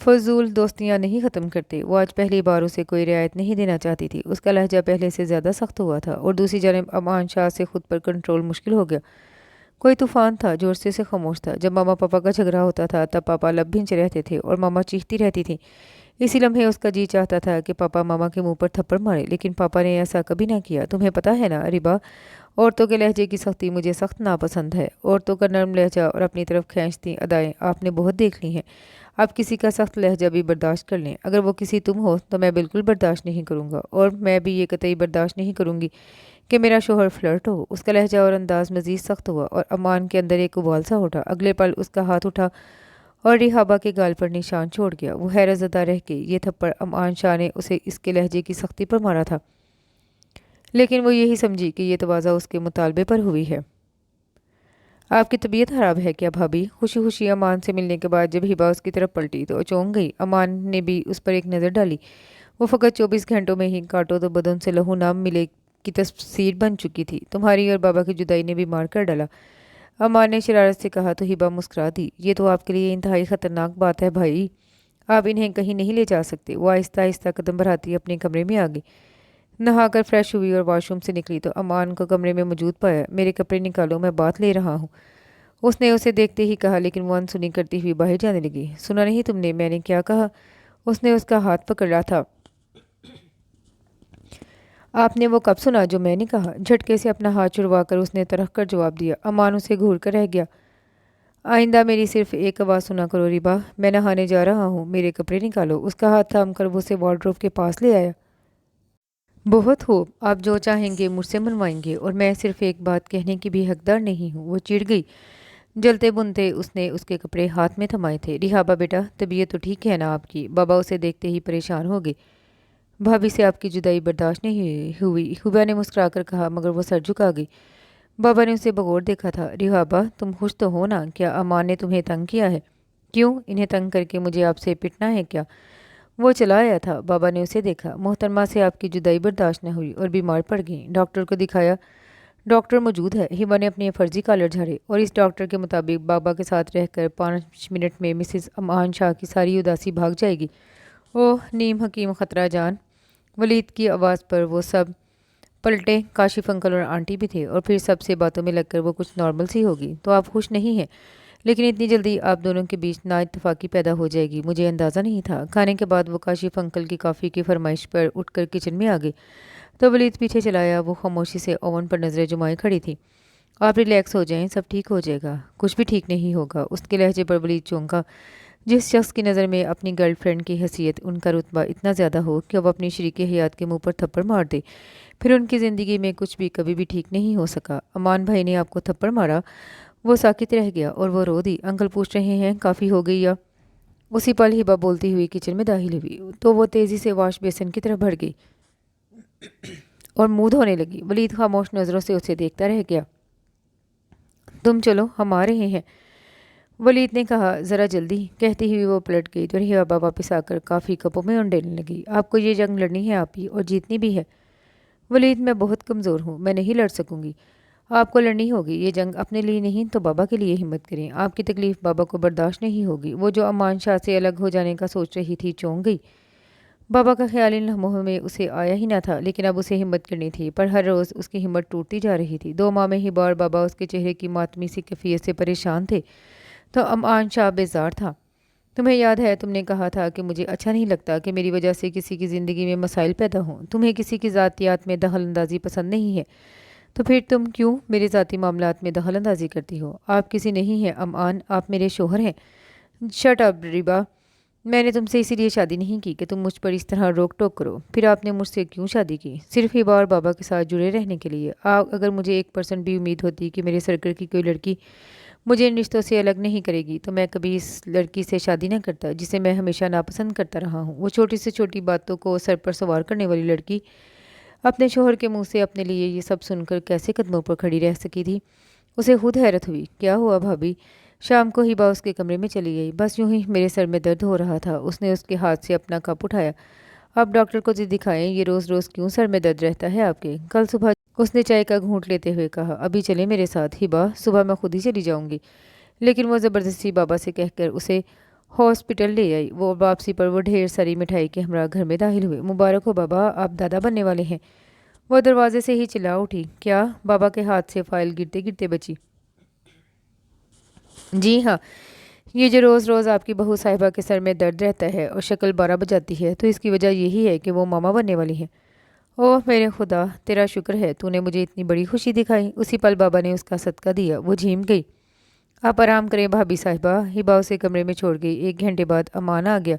فضول دوستیاں نہیں ختم کرتے۔ وہ آج پہلی بار اسے کوئی رعایت نہیں دینا چاہتی تھی۔ اس کا لہجہ پہلے سے زیادہ سخت ہوا تھا، اور دوسری جانب امان شاہ سے خود پر کنٹرول مشکل ہو گیا۔ کوئی طوفان تھا جو عرصے سے خاموش تھا۔ جب ماما پاپا کا جھگڑا ہوتا تھا تب پاپا لب بھنچے رہتے تھے اور ماما چیختی رہتی تھی۔ اسی لمحے اس کا جی چاہتا تھا کہ پاپا ماما کے منہ پر تھپڑ مارے، لیکن پاپا نے ایسا کبھی نہ کیا۔ تمہیں پتہ ہے نا ریبا، عورتوں کے لہجے کی سختی مجھے سخت ناپسند ہے۔ عورتوں کا نرم لہجہ اور اپنی طرف کھینچتی ادائیں آپ نے بہت دیکھ لی ہیں۔ آپ کسی کا سخت لہجہ بھی برداشت کر لیں، اگر وہ کسی تم ہو تو میں بالکل برداشت نہیں کروں گا، اور میں بھی یہ قطعی برداشت نہیں کروں گی کہ میرا شوہر فلرٹ ہو۔ اس کا لہجہ اور انداز مزید سخت ہوا، اور امان کے اندر ایک ابال سا اٹھا۔ اگلے پل اس کا ہاتھ اٹھا اور رحابہ کے گال پر نشان چھوڑ گیا۔ وہ حیرت زدہ رہ گئی۔ یہ تھپڑ امان شاہ نے اسے اس کے لہجے کی سختی پر مارا تھا، لیکن وہ یہی سمجھی کہ یہ تواضع اس کے مطالبے پر ہوئی ہے۔ آپ کی طبیعت خراب ہے کیا بھابھی؟ خوشی خوشی امان سے ملنے کے بعد جب ہبا اس کی طرف پلٹی تو چونک گئی۔ امان نے بھی اس پر ایک نظر ڈالی۔ وہ فقط 24 گھنٹوں میں ہی کاٹو تو بدن سے لہو نام ملے کی تصویر بن چکی تھی۔ تمہاری اور بابا کی جدائی نے بھی مار کر ڈالا، امان نے شرارت سے کہا تو ہبا مسکرا دی۔ یہ تو آپ کے لیے انتہائی خطرناک بات ہے بھائی، آپ انہیں کہیں نہیں لے جا سکتے۔ وہ آہستہ آہستہ قدم بڑھاتی اپنے کمرے میں آ گئی۔ نہا کر فریش ہوئی اور واش روم سے نکلی تو امان کو کمرے میں موجود پایا۔ میرے کپڑے نکالو، میں بات لے رہا ہوں، اس نے اسے دیکھتے ہی کہا، لیکن وہ انسنی کرتی ہوئی باہر جانے لگی۔ سنا نہیں تم نے میں نے کیا کہا؟ اس نے اس کا ہاتھ پکڑا تھا۔ آپ نے وہ کب سنا جو میں نے کہا؟ جھٹکے سے اپنا ہاتھ چھڑوا کر اس نے ترخ کر جواب دیا۔ امان اسے گھور کر رہ گیا۔ آئندہ میری صرف ایک آواز سنا کرو ریبا، میں نہانے جا رہا ہوں، میرے کپڑے نکالو۔ اس کا ہاتھ تھام کر وہ اسے وارڈروب کے پاس لے آیا۔ بہت خوب، آپ جو چاہیں گے مجھ سے منوائیں گے، اور میں صرف ایک بات کہنے کی بھی حقدار نہیں ہوں۔ وہ چڑ گئی۔ جلتے بنتے اس نے اس کے کپڑے ہاتھ میں تھمائے تھے۔ رحابہ بیٹا، طبیعت تو ٹھیک ہے نا آپ کی؟ بابا اسے دیکھتے ہی پریشان ہو گئے۔ بھابھی سے آپ کی جدائی برداشت نہیں ہوئی، ہبا نے مسکرا کر کہا، مگر وہ سر جھکا گئی۔ بابا نے اسے بغور دیکھا تھا۔ رحابہ، تم خوش تو ہو نا؟ کیا امان نے تمہیں تنگ کیا ہے؟ کیوں؟ انہیں تنگ کر کے مجھے آپ سے پٹنا ہے کیا؟ وہ چلا آیا تھا۔ بابا نے اسے دیکھا۔ محترمہ سے آپ کی جدائی برداشت نہ ہوئی اور بیمار پڑ گئیں، ڈاکٹر کو دکھایا؟ ڈاکٹر موجود ہے۔ ہبا نے اپنے فرضی کالر جھاڑے، اور اس ڈاکٹر کے مطابق بابا کے ساتھ رہ کر 5 منٹ میں مسز امان شاہ کی ساری اداسی بھاگ جائے گی۔ اوہ نیم حکیم خطرہ جان! ولید کی آواز پر وہ سب پلٹے۔ کاشف انکل اور آنٹی بھی تھے، اور پھر سب سے باتوں میں لگ کر وہ کچھ نارمل سی ہوگی۔ تو آپ خوش نہیں ہیں، لیکن اتنی جلدی آپ دونوں کے بیچ نا اتفاقی پیدا ہو جائے گی، مجھے اندازہ نہیں تھا۔ کھانے کے بعد وہ کاشف انکل کی کافی کی فرمائش پر اٹھ کر کچن میں آ گئے تو ولید پیچھے چلایا۔ وہ خاموشی سے اوون پر نظریں جمائے کھڑی تھی۔ آپ ریلیکس ہو جائیں، سب ٹھیک ہو جائے گا۔ کچھ بھی ٹھیک نہیں ہوگا۔ اس کے لہجے پر ولید چونکا۔ جس شخص کی نظر میں اپنی گرل فرینڈ کی حیثیت ان کا رتبہ اتنا زیادہ ہو کہ وہ اپنی شریک حیات کے منہ پر تھپڑ مار دے، پھر ان کی زندگی میں کچھ بھی کبھی بھی ٹھیک نہیں ہو سکا۔ امان بھائی نے آپ کو تھپڑ مارا؟ وہ ساکت رہ گیا اور وہ رو دی۔ انکل پوچھ رہے ہیں کافی ہو گئی یا؟ اسی پل ہبا بولتی ہوئی کچن میں داخل ہوئی تو وہ تیزی سے واش بیسن کی طرف بڑھ گئی اور منہ دھونے لگی۔ ولید خاموش نظروں سے اسے دیکھتا رہ گیا۔ تم چلو، ہم آ رہے ہیں، ولید نے کہا، ذرا جلدی۔ کہتی ہوئی وہ پلٹ گئی تو رحابہ واپس آ کر کافی کپوں میں انڈیلنے لگی۔ آپ کو یہ جنگ لڑنی ہے آپ ہی، اور جیتنی بھی ہے۔ ولید، میں بہت کمزور ہوں، میں نہیں لڑ سکوں گی۔ آپ کو لڑنی ہوگی یہ جنگ، اپنے لیے نہیں تو بابا کے لیے ہمت کریں۔ آپ کی تکلیف بابا کو برداشت نہیں ہوگی۔ وہ جو امان شاہ سے الگ ہو جانے کا سوچ رہی تھی چونک گئی۔ بابا کا خیال ان لمحوں میں اسے آیا ہی نہ تھا، لیکن اب اسے ہمت کرنی تھی، پر ہر روز اس کی ہمت ٹوٹتی جا رہی تھی۔ 2 ماہ میں ہبا اور بابا اس کے چہرے کی ماتمی سی کیفیت سے پریشان تھے تو امان شاہ بیزار تھا۔ تمہیں یاد ہے تم نے کہا تھا کہ مجھے اچھا نہیں لگتا کہ میری وجہ سے کسی کی زندگی میں مسائل پیدا ہوں، تمہیں کسی کی ذاتیات میں دخل اندازی پسند نہیں ہے، تو پھر تم کیوں میرے ذاتی معاملات میں دخل اندازی کرتی ہو؟ آپ کسی نہیں ہیں امان، آپ میرے شوہر ہیں۔ شٹ اپ ریبا، میں نے تم سے اسی لیے شادی نہیں کی کہ تم مجھ پر اس طرح روک ٹوک کرو۔ پھر آپ نے مجھ سے کیوں شادی کی؟ صرف ہبا اور بابا کے ساتھ جڑے رہنے کے لیے۔ اگر مجھے 1% بھی امید ہوتی کہ میرے سرکل کی کوئی لڑکی مجھے ان رشتوں سے الگ نہیں کرے گی تو میں کبھی اس لڑکی سے شادی نہ کرتا جسے میں ہمیشہ ناپسند کرتا رہا ہوں۔ وہ چھوٹی سے چھوٹی باتوں کو سر پر سوار کرنے والی لڑکی اپنے شوہر کے منہ سے اپنے لیے یہ سب سن کر کیسے قدموں پر کھڑی رہ سکی تھی؟ اسے خود حیرت ہوئی۔ کیا ہوا بھابھی؟ شام کو ہبا اس کے کمرے میں چلی گئی۔ بس یوں ہی میرے سر میں درد ہو رہا تھا۔ اس نے اس کے ہاتھ سے اپنا کپ اٹھایا۔ آپ ڈاکٹر کو دکھائیں، یہ روز روز کیوں سر میں درد رہتا ہے آپ کے؟ کل صبح، اس نے چائے کا گھونٹ لیتے ہوئے کہا۔ ابھی چلے میرے ساتھ ہبا، صبح میں خود ہی چلی جاؤں گی۔ لیکن وہ زبردستی بابا سے کہہ کر اسے ہاسپٹل لے آئی۔ وہ واپسی پر وہ ڈھیر ساری مٹھائی کے ہمراہ گھر میں داخل ہوئے۔ مبارک ہو بابا، آپ دادا بننے والے ہیں۔ وہ دروازے سے ہی چلا اٹھی۔ کیا؟ بابا کے ہاتھ سے فائل گرتے گرتے بچی۔ جی ہاں، یہ جو روز روز آپ کی بہو صاحبہ کے سر میں درد رہتا ہے اور شکل 12 بجاتی ہے تو اس کی وجہ یہی ہے کہ وہ ماما بننے والی ہیں۔ اوہ میرے خدا، تیرا شکر ہے تو نے مجھے اتنی بڑی خوشی دکھائی۔ اسی پل بابا نے اس کا صدقہ دیا۔ وہ جھیم گئی۔ آپ آرام کریں بھابھی صاحبہ، ہبا اسے کمرے میں چھوڑ گئی۔ 1 گھنٹے بعد امان آ گیا۔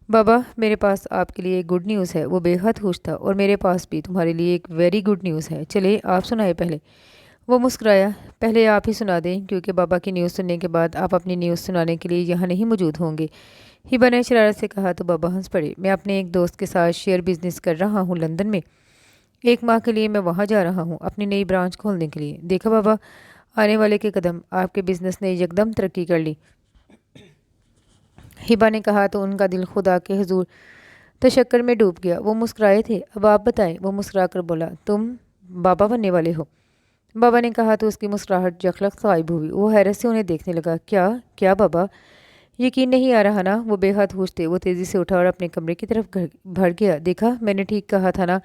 بابا، میرے پاس آپ کے لیے ایک گڈ نیوز ہے۔ وہ بے حد خوش تھا۔ اور میرے پاس بھی تمہارے لیے ایک ویری گڈ نیوز ہے۔ چلے آپ سنائے پہلے۔ وہ مسکرایا۔ پہلے آپ ہی سنا دیں، کیونکہ بابا کی نیوز سننے کے بعد آپ اپنی نیوز سنانے کے لیے یہاں نہیں موجود ہوں گے۔ ہبا نے شرارت سے کہا تو بابا ہنس پڑے۔ میں اپنے ایک دوست کے ساتھ شیئر بزنس کر رہا ہوں لندن میں۔ 1 ماہ کے لیے میں وہاں جا رہا ہوں اپنی نئی برانچ کھولنے کے لیے۔ دیکھا بابا، آنے والے کے قدم، آپ کے بزنس نے یکدم ترقی کر لی۔ ہبا نے کہا تو ان کا دل خدا کے حضور تشکر میں ڈوب گیا۔ وہ مسکرائے تھے۔ اب آپ بتائیں۔ وہ مسکرا کر بولا۔ تم بابا بننے والے ہو؟ بابا نے کہا تو اس کی مسکراہٹ یکلخت غائب ہوئی۔ وہ حیرت سے انہیں دیکھنے لگا۔ کیا بابا؟ یقین نہیں آ رہا نا؟ وہ بے حد خوش تھے۔ وہ تیزی سے اٹھا اور اپنے کمرے کی طرف بڑھ گیا۔ دیکھا، میں نے ٹھیک کہا تھا نا؟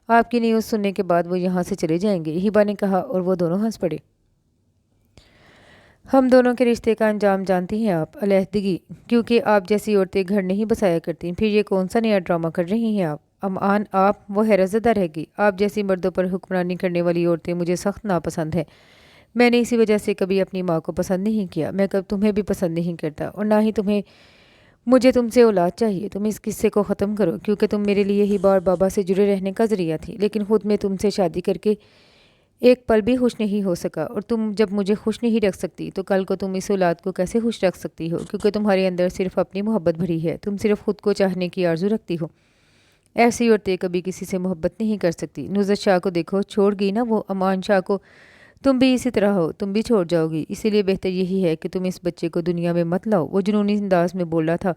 آپ کی نیوز سننے کے بعد وہ یہاں سے چلے جائیں گے، ہبا نے کہا اور وہ دونوں ہنس پڑے۔ ہم دونوں کے رشتے کا انجام جانتی ہیں آپ، علیحدگی، کیونکہ آپ جیسی عورتیں گھر نہیں بسایا کرتی۔ پھر یہ کون سا نیا ڈرامہ کر رہی ہیں آپ؟ امان، آپ؟ وہ حیرت زدہ رہ گئی۔ آپ جیسی مردوں پر حکمرانی کرنے والی عورتیں مجھے سخت ناپسند ہیں۔ میں نے اسی وجہ سے کبھی اپنی ماں کو پسند نہیں کیا۔ میں کب تمہیں بھی پسند نہیں کرتا، اور نہ ہی تمہیں۔ مجھے تم سے اولاد چاہیے۔ تم اس قصے کو ختم کرو، کیونکہ تم میرے لیے ہبا اور بابا سے جڑے رہنے کا ذریعہ تھی، لیکن خود میں تم سے شادی کر کے ایک پل بھی خوش نہیں ہو سکا، اور تم جب مجھے خوش نہیں رکھ سکتی تو کل کو تم اس اولاد کو کیسے خوش رکھ سکتی ہو؟ کیونکہ تمہارے اندر صرف اپنی محبت بھری ہے، تم صرف خود کو چاہنے کی آرزو رکھتی ہو۔ ایسی عورتیں کبھی کسی سے محبت نہیں کر سکتی۔ نصرت شاہ کو دیکھو، چھوڑ گئی نا وہ امان شاہ کو۔ تم بھی اسی طرح ہو، تم بھی چھوڑ جاؤ گی۔ اسی لیے بہتر یہی ہے کہ تم اس بچے کو دنیا میں مت لاؤ۔ وہ جنونی انداز میں بول رہا تھا۔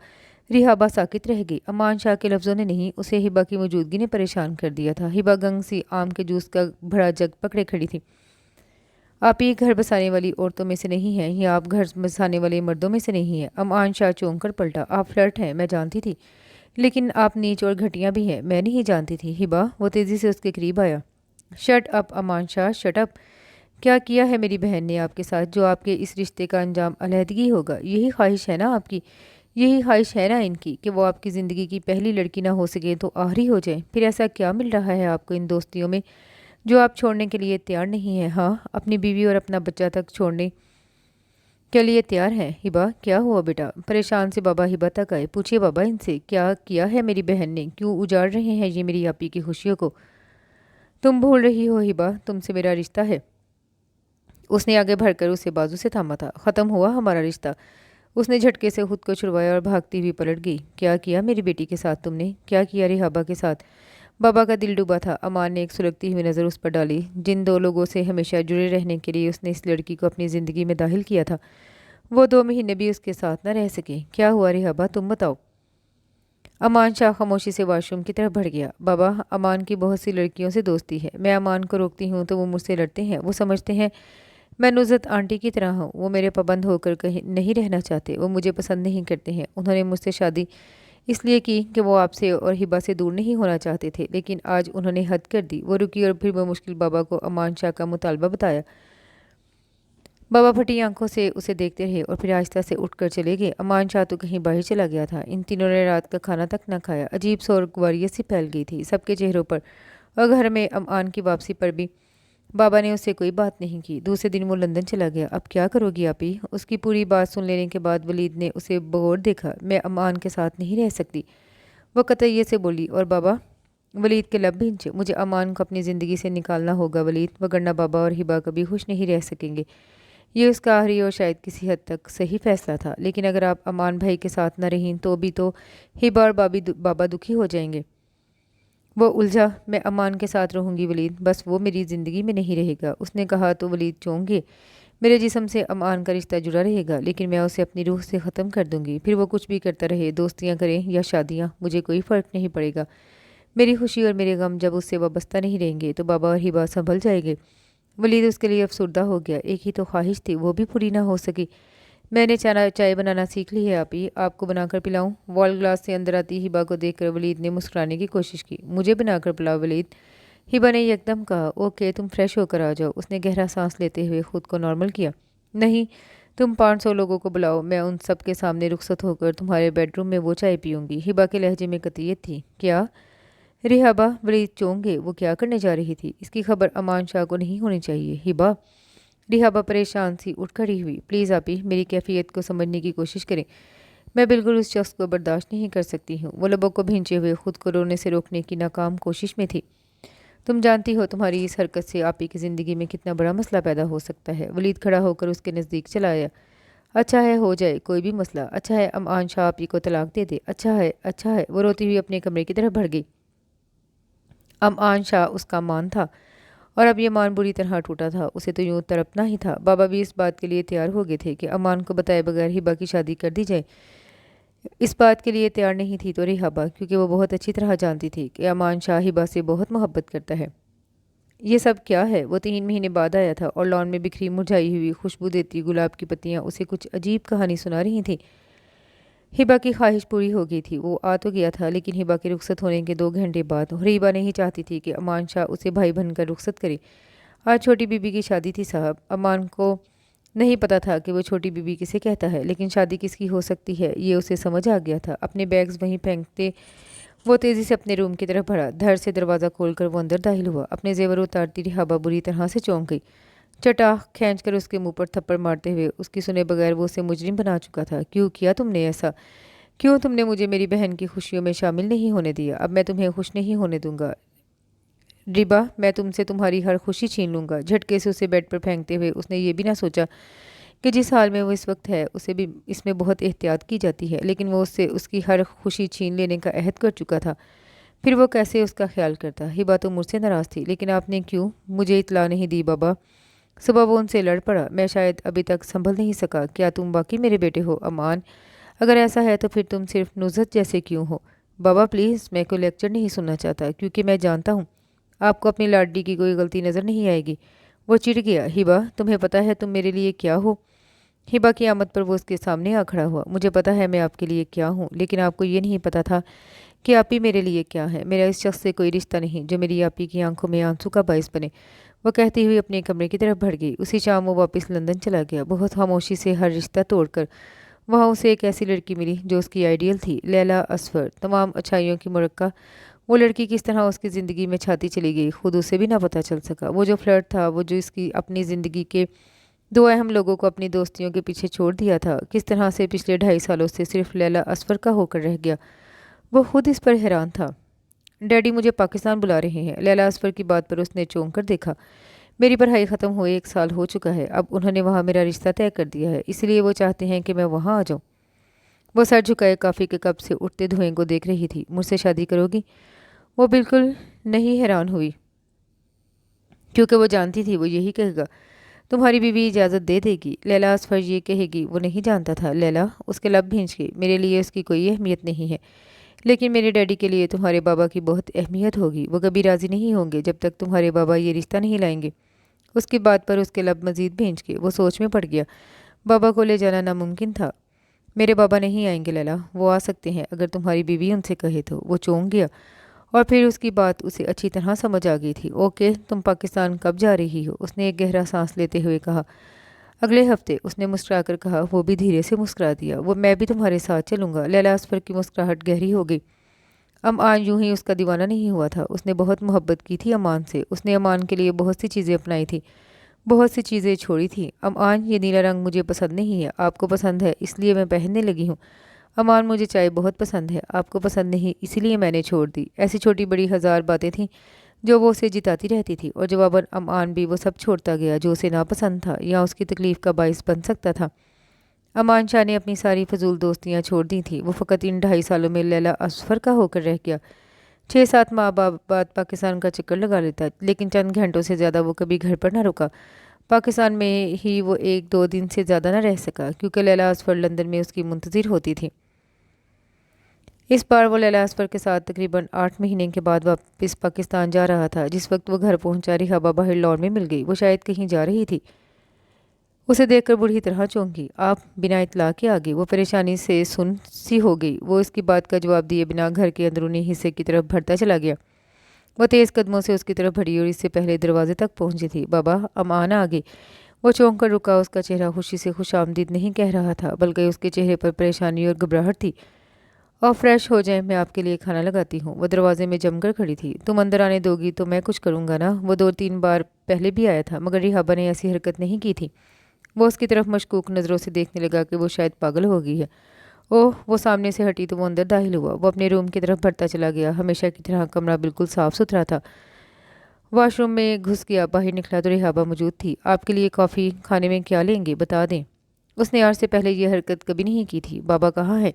رحابہ ساکت رہ گئی۔ امان شاہ کے لفظوں نے نہیں، اسے ہبا کی موجودگی نے پریشان کر دیا تھا۔ ہبا گنگ سی آم کے جوس کا بڑا جگ پکڑے کھڑی تھی۔ آپ یہ گھر بسانے والی عورتوں میں سے نہیں ہیں، یا آپ گھر بسانے والے مردوں میں سے نہیں ہیں۔ امان شاہ چونک کر پلٹا۔ آپ فلرٹ ہیں، میں جانتی تھی، لیکن آپ نیچ اور گھٹیاں بھی ہیں، میں نہیں جانتی تھی۔ ہبا، وہ تیزی سے اس کے قریب آیا۔ شٹ اپ امان شاہ، شٹ اپ۔ کیا کیا ہے میری بہن نے آپ کے ساتھ جو آپ کے اس رشتے کا انجام علیحدگی ہوگا؟ یہی خواہش ہے نا آپ کی، یہی خواہش ہے نا ان کی کہ وہ آپ کی زندگی کی پہلی لڑکی نہ ہو سکے تو آخری ہو جائے۔ پھر ایسا کیا مل رہا ہے آپ کو ان دوستیوں میں جو آپ چھوڑنے کے لیے تیار نہیں ہیں؟ ہاں، اپنی بیوی اور اپنا بچہ تک چھوڑنے کے لیے تیار ہیں۔ ہبا، کیا ہوا بیٹا؟ پریشان سے بابا ہبا تک آئے۔ پوچھئے بابا ان سے، کیا کیا ہے میری بہن نے؟ کیوں اجاڑ رہے ہیں یہ میری آپی کی خوشیوں کو؟ تم بھول رہی ہو ہبا، تم سے میرا رشتہ ہے۔ اس نے آگے بڑھ کر اسے بازو سے تھاما تھا۔ ختم ہوا ہمارا رشتہ۔ اس نے جھٹکے سے خود کو چھڑوایا اور بھاگتی ہوئی پلٹ گئی۔ کیا کیا میری بیٹی کے ساتھ تم نے؟ کیا کیا رحابہ کے ساتھ؟ بابا کا دل ڈوبا تھا۔ امان نے ایک سلگتی ہوئی نظر اس پر ڈالی۔ جن 2 لوگوں سے ہمیشہ جڑے رہنے کے لیے اس نے اس لڑکی کو اپنی زندگی میں داخل کیا تھا، وہ 2 مہینے بھی اس کے ساتھ نہ رہ سکے۔ کیا ہوا رحابہ، تم بتاؤ۔ امان شاہ خاموشی سے واش روم کی طرف بڑھ گیا۔ بابا، امان کی بہت سی لڑکیوں سے دوستی ہے۔ میں امان کو روکتی ہوں تو وہ مجھ سے لڑتے ہیں۔ وہ سمجھتے ہیں میں نصرت آنٹی کی طرح ہوں۔ وہ میرے پابند ہو کر کہیں نہیں رہنا چاہتے۔ وہ مجھے پسند نہیں کرتے ہیں۔ انہوں نے مجھ سے شادی اس لیے کی کہ وہ آپ سے اور ہبا سے دور نہیں ہونا چاہتے تھے، لیکن آج انہوں نے حد کر دی۔ وہ رکی اور پھر وہ مشکل بابا کو امان شاہ کا مطالبہ بتایا۔ بابا پھٹی آنکھوں سے اسے دیکھتے رہے اور پھر آہستہ سے اٹھ کر چلے گئے۔ امان شاہ تو کہیں باہر چلا گیا تھا۔ ان تینوں نے رات کا کھانا تک نہ کھایا۔ عجیب سوگواریت سی پھیل گئی تھی سب کے چہروں پر، اور گھر میں امان کی واپسی پر بھی بابا نے اس سے کوئی بات نہیں کی۔ دوسرے دن وہ لندن چلا گیا۔ اب کیا کرو گی آپی؟ اس کی پوری بات سن لینے کے بعد ولید نے اسے بغور دیکھا۔ میں امان کے ساتھ نہیں رہ سکتی، وہ قطعیت سے بولی، اور بابا؟ ولید کے لب بھنچے۔ مجھے امان کو اپنی زندگی سے نکالنا ہوگا ولید، وگرنہ بابا اور ہبا کبھی خوش نہیں رہ سکیں گے۔ یہ اس کا آخری اور شاید کسی حد تک صحیح فیصلہ تھا، لیکن اگر آپ امان بھائی کے ساتھ نہ رہیں تو بھی تو ہبا اور بابا دکھی ہو جائیں گے۔ وہ الجھا۔ میں امان کے ساتھ رہوں گی ولید، بس وہ میری زندگی میں نہیں رہے گا۔ اس نے کہا تو ولید چونک گئے۔ میرے جسم سے امان کا رشتہ جڑا رہے گا، لیکن میں اسے اپنی روح سے ختم کر دوں گی۔ پھر وہ کچھ بھی کرتا رہے، دوستیاں کریں یا شادیاں، مجھے کوئی فرق نہیں پڑے گا۔ میری خوشی اور میرے غم جب اس سے وابستہ نہیں رہیں گے تو بابا اور ہبا سنبھل جائیں گے۔ ولید اس کے لیے افسردہ ہو گیا۔ ایک ہی تو خواہش تھی، وہ بھی پوری نہ ہو سکی۔ میں نے چائے بنانا سیکھ لی ہے آپی، آپ کو بنا کر پلاؤں؟ وال گلاس سے اندر آتی ہبا کو دیکھ کر ولید نے مسکرانے کی کوشش کی۔ مجھے بنا کر پلاؤ ولید، ہبا نے یکدم کہا۔ اوکے، تم فریش ہو کر آ جاؤ۔ اس نے گہرا سانس لیتے ہوئے خود کو نارمل کیا۔ نہیں، تم 500 لوگوں کو بلاؤ، میں ان سب کے سامنے رخصت ہو کر تمہارے بیڈ روم میں وہ چائے پیوں گی۔ ہبا کے لہجے میں قطعیت تھی۔ کیا رہابا؟ ولید چونک گئے۔ وہ کیا کرنے جا رہی تھی؟ اس کی خبر امان شاہ کو نہیں ہونی چاہیے۔ ہبا؟ رہابا پریشان سی اٹھ کھڑی ہوئی۔ پلیز آپی، میری کیفیت کو سمجھنے کی کوشش کریں، میں بالکل اس شخص کو برداشت نہیں کر سکتی ہوں۔ وہ لبوں کو بھینچے ہوئے خود کو رونے سے روکنے کی ناکام کوشش میں تھی۔ تم جانتی ہو تمہاری اس حرکت سے آپی کی زندگی میں کتنا بڑا مسئلہ پیدا ہو سکتا ہے۔ ولید کھڑا ہو کر اس کے نزدیک چلا آیا۔ اچھا ہے، ہو جائے کوئی بھی مسئلہ۔ اچھا ہے امان شاہ آپی کو طلاق دے دے۔ اچھا ہے، اچھا ہے۔ وہ روتی ہوئی اپنے کمرے کی طرف بڑھ گئی۔ امان شاہ اس کا مان تھا، اور اب یہ مان بری طرح ٹوٹا تھا۔ اسے تو یوں تڑپنا ہی تھا۔ بابا بھی اس بات کے لیے تیار ہو گئے تھے کہ امان کو بتائے بغیر ہبا کی شادی کر دی جائے۔ اس بات کے لیے تیار نہیں تھی تو رہابا، کیونکہ وہ بہت اچھی طرح جانتی تھی کہ امان شاہ ہبا سے بہت محبت کرتا ہے۔ یہ سب کیا ہے؟ وہ 3 مہینے بعد آیا تھا، اور لان میں بکھری مرجھائی ہوئی خوشبو دیتی گلاب کی پتیاں اسے کچھ عجیب کہانی سنا رہی تھیں۔ ہبا کی خواہش پوری ہو گئی تھی۔ وہ آ تو گیا تھا، لیکن ہبا کے رخصت ہونے کے 2 گھنٹے بعد، اور ہبا نہیں چاہتی تھی کہ امان شاہ اسے بھائی بن کر رخصت کرے۔ آج چھوٹی بی بی کی شادی تھی صاحب۔ امان کو نہیں پتا تھا کہ وہ چھوٹی بی بی کسے کہتا ہے، لیکن شادی کس کی ہو سکتی ہے یہ اسے سمجھ آ گیا تھا۔ اپنے بیگز وہیں پھینکتے وہ تیزی سے اپنے روم کی طرف بڑھا۔ دھڑ سے دروازہ کھول کر وہ اندر داخل ہوا۔ اپنے زیور اتارتی رہابا بری طرح سے چونک گئی۔ چٹاخ کھینچ کر اس کے منہ پر تھپڑ مارتے ہوئے اس کی سنے بغیر وہ اسے مجرم بنا چکا تھا۔ کیوں کیا تم نے ایسا؟ کیوں تم نے مجھے میری بہن کی خوشیوں میں شامل نہیں ہونے دیا؟ اب میں تمہیں خوش نہیں ہونے دوں گا ربا، میں تم سے تمہاری ہر خوشی چھین لوں گا۔ جھٹکے سے اسے بیڈ پر پھینکتے ہوئے اس نے یہ بھی نہ سوچا کہ جس حال میں وہ اس وقت ہے اسے بھی اس میں بہت احتیاط کی جاتی ہے، لیکن وہ اس سے اس کی ہر خوشی چھین لینے کا عہد کر چکا تھا۔ پھر وہ کیسے اس کا خیال کرتا؟ ہبا تو مجھ سے ناراض تھی، لیکن آپ نے کیوں مجھے اطلاع نہیں دی بابا؟ صبح وہ ان سے لڑ پڑا۔ میں شاید ابھی تک سنبھل نہیں سکا۔ کیا تم واقعی میرے بیٹے ہو امان؟ اگر ایسا ہے تو پھر تم صرف نزہت جیسے کیوں ہو؟ بابا پلیز، میں کوئی لیکچر نہیں سننا چاہتا، کیونکہ میں جانتا ہوں آپ کو اپنی لاڈلی کی کوئی غلطی نظر نہیں آئے گی۔ وہ چڑ گیا۔ ہبا، تمہیں پتا ہے تم میرے لیے کیا ہو؟ ہبا کی آمد پر وہ اس کے سامنے آ کھڑا ہوا۔ مجھے پتا ہے میں آپ کے لیے کیا ہوں، لیکن آپ کو یہ نہیں پتا تھا کہ آپی میرے لیے کیا ہے۔ میرا اس شخص سے کوئی رشتہ نہیں جو میری آپی کی آنکھوں میں آنسو کا باعث بنے۔ وہ کہتی ہوئی اپنے کمرے کی طرف بڑھ گئی۔ اسی شام وہ واپس لندن چلا گیا، بہت خاموشی سے ہر رشتہ توڑ کر۔ وہاں اسے ایک ایسی لڑکی ملی جو اس کی آئیڈیل تھی، لیلا اصفر، تمام اچھائیوں کی مرکہ۔ وہ لڑکی کس طرح اس کی زندگی میں چھاتی چلی گئی خود اسے بھی نہ پتہ چل سکا۔ وہ جو فلرٹ تھا، وہ جو اس کی اپنی زندگی کے 2 اہم لوگوں کو اپنی دوستیوں کے پیچھے چھوڑ دیا تھا، کس طرح سے پچھلے 2.5 سالوں سے صرف لیلا اصفر کا ہو کر رہ گیا، وہ خود اس پر حیران تھا۔ ڈیڈی مجھے پاکستان بلا رہے ہیں۔ لیلا اصفر کی بات پر اس نے چونک کر دیکھا۔ میری پڑھائی ختم ہوئے 1 سال ہو چکا ہے، اب انہوں نے وہاں میرا رشتہ طے کر دیا ہے، اس لیے وہ چاہتے ہیں کہ میں وہاں آ جاؤں۔ وہ سر جھکائے کافی کے کپ سے اٹھتے دھوئیں کو دیکھ رہی تھی۔ مجھ سے شادی کرو گی؟ وہ بالکل نہیں حیران ہوئی، کیونکہ وہ جانتی تھی وہ یہی کہے گا۔ تمہاری بیوی اجازت دے دے گی؟ لیلا اصفر یہ کہے گی وہ نہیں جانتا تھا۔ لیلا، اس کے لب بھینچ گئے۔ میرے لیے اس کی کوئی اہمیت نہیں ہے، لیکن میرے ڈیڈی کے لیے تمہارے بابا کی بہت اہمیت ہوگی۔ وہ کبھی راضی نہیں ہوں گے جب تک تمہارے بابا یہ رشتہ نہیں لائیں گے۔ اس کی بات پر اس کے لب مزید بھینچ گئے۔ وہ سوچ میں پڑ گیا۔ بابا کو لے جانا ناممکن تھا، میرے بابا نہیں آئیں گے لیلا، وہ آ سکتے ہیں اگر تمہاری بیوی ان سے کہے تو۔ وہ چونک گیا اور پھر اس کی بات اسے اچھی طرح سمجھ آ گئی تھی۔ اوکے، تم پاکستان کب جا رہی ہو؟ اس نے ایک گہرا سانس لیتے ہوئے کہا۔ اگلے ہفتے، اس نے مسکرا کر کہا۔ وہ بھی دھیرے سے مسکرا دیا۔ میں بھی تمہارے ساتھ چلوں گا۔ لیلا اسفر کی مسکراہٹ گہری ہو گئی۔ امان یوں ہی اس کا دیوانہ نہیں ہوا تھا، اس نے بہت محبت کی تھی امان سے، اس نے امان کے لیے بہت سی چیزیں اپنائی تھی، بہت سی چیزیں چھوڑی تھی۔ امان، یہ نیلا رنگ مجھے پسند نہیں ہے، آپ کو پسند ہے اس لیے میں پہننے لگی ہوں۔ امان، مجھے چائے بہت پسند ہے، آپ کو پسند نہیں اسی لیے میں نے چھوڑ دی۔ ایسی چھوٹی بڑی ہزار باتیں تھیں جو وہ اسے جتاتی رہتی تھی، اور جواباً امان بھی وہ سب چھوڑتا گیا جو اسے ناپسند تھا یا اس کی تکلیف کا باعث بن سکتا تھا۔ امان شاہ نے اپنی ساری فضول دوستیاں چھوڑ دی تھیں، وہ فقط ان 2.5 سالوں میں لیلا اصفر کا ہو کر رہ گیا۔ 6-7 ماہ بعد پاکستان کا چکر لگا لیتا، لیکن چند گھنٹوں سے زیادہ وہ کبھی گھر پر نہ رکا۔ پاکستان میں ہی وہ 1-2 دن سے زیادہ نہ رہ سکا، کیونکہ لیلا اصفر لندن میں اس کی منتظر ہوتی تھی۔ اس بار وہ لیلا اصفر کے ساتھ تقریباً 8 مہینے کے بعد واپس پاکستان جا رہا تھا۔ جس وقت وہ گھر پہنچا، ریحابہ باہر لان میں مل گئی، وہ شاید کہیں جا رہی تھی۔ اسے دیکھ کر بری طرح چونکی۔ آپ بنا اطلاع کے آگے؟ وہ پریشانی سے سن سی ہو گئی۔ وہ اس کی بات کا جواب دیے بنا گھر کے اندرونی حصے کی طرف بڑھتا چلا گیا۔ وہ تیز قدموں سے اس کی طرف بڑھی اور اس سے پہلے دروازے تک پہنچی تھی۔ بابا، امان آگے۔ وہ چونک کر رکا، اس کا چہرہ خوشی سے خوش آمدید نہیں کہہ رہا تھا، بلکہ اس کے چہرے پر پریشانی اور گھبراہٹ تھی۔ اور فریش ہو جائیں، میں آپ کے لیے کھانا لگاتی ہوں۔ وہ دروازے میں جم کر کھڑی تھی۔ تم اندر آنے دو گی تو میں کچھ کروں گا نا؟ وہ 2-3 بار پہلے بھی آیا تھا، مگر ریحابہ نے ایسی حرکت نہیں کی تھی۔ وہ اس کی طرف مشکوک نظروں سے دیکھنے لگا کہ وہ شاید پاگل ہو گئی ہے۔ اوہ، وہ سامنے سے ہٹی تو وہ اندر داخل ہوا۔ وہ اپنے روم کی طرف بڑھتا چلا گیا۔ ہمیشہ کی طرح کمرہ بالکل صاف ستھرا تھا۔ واش روم میں گھس گیا، باہر نکلا تو ریحابہ موجود تھی۔ آپ کے لیے کافی، کھانے میں کیا لیں گے بتا دیں؟ اس نے آج سے پہلے یہ حرکت کبھی نہیں کی تھی۔ بابا کہاں ہے؟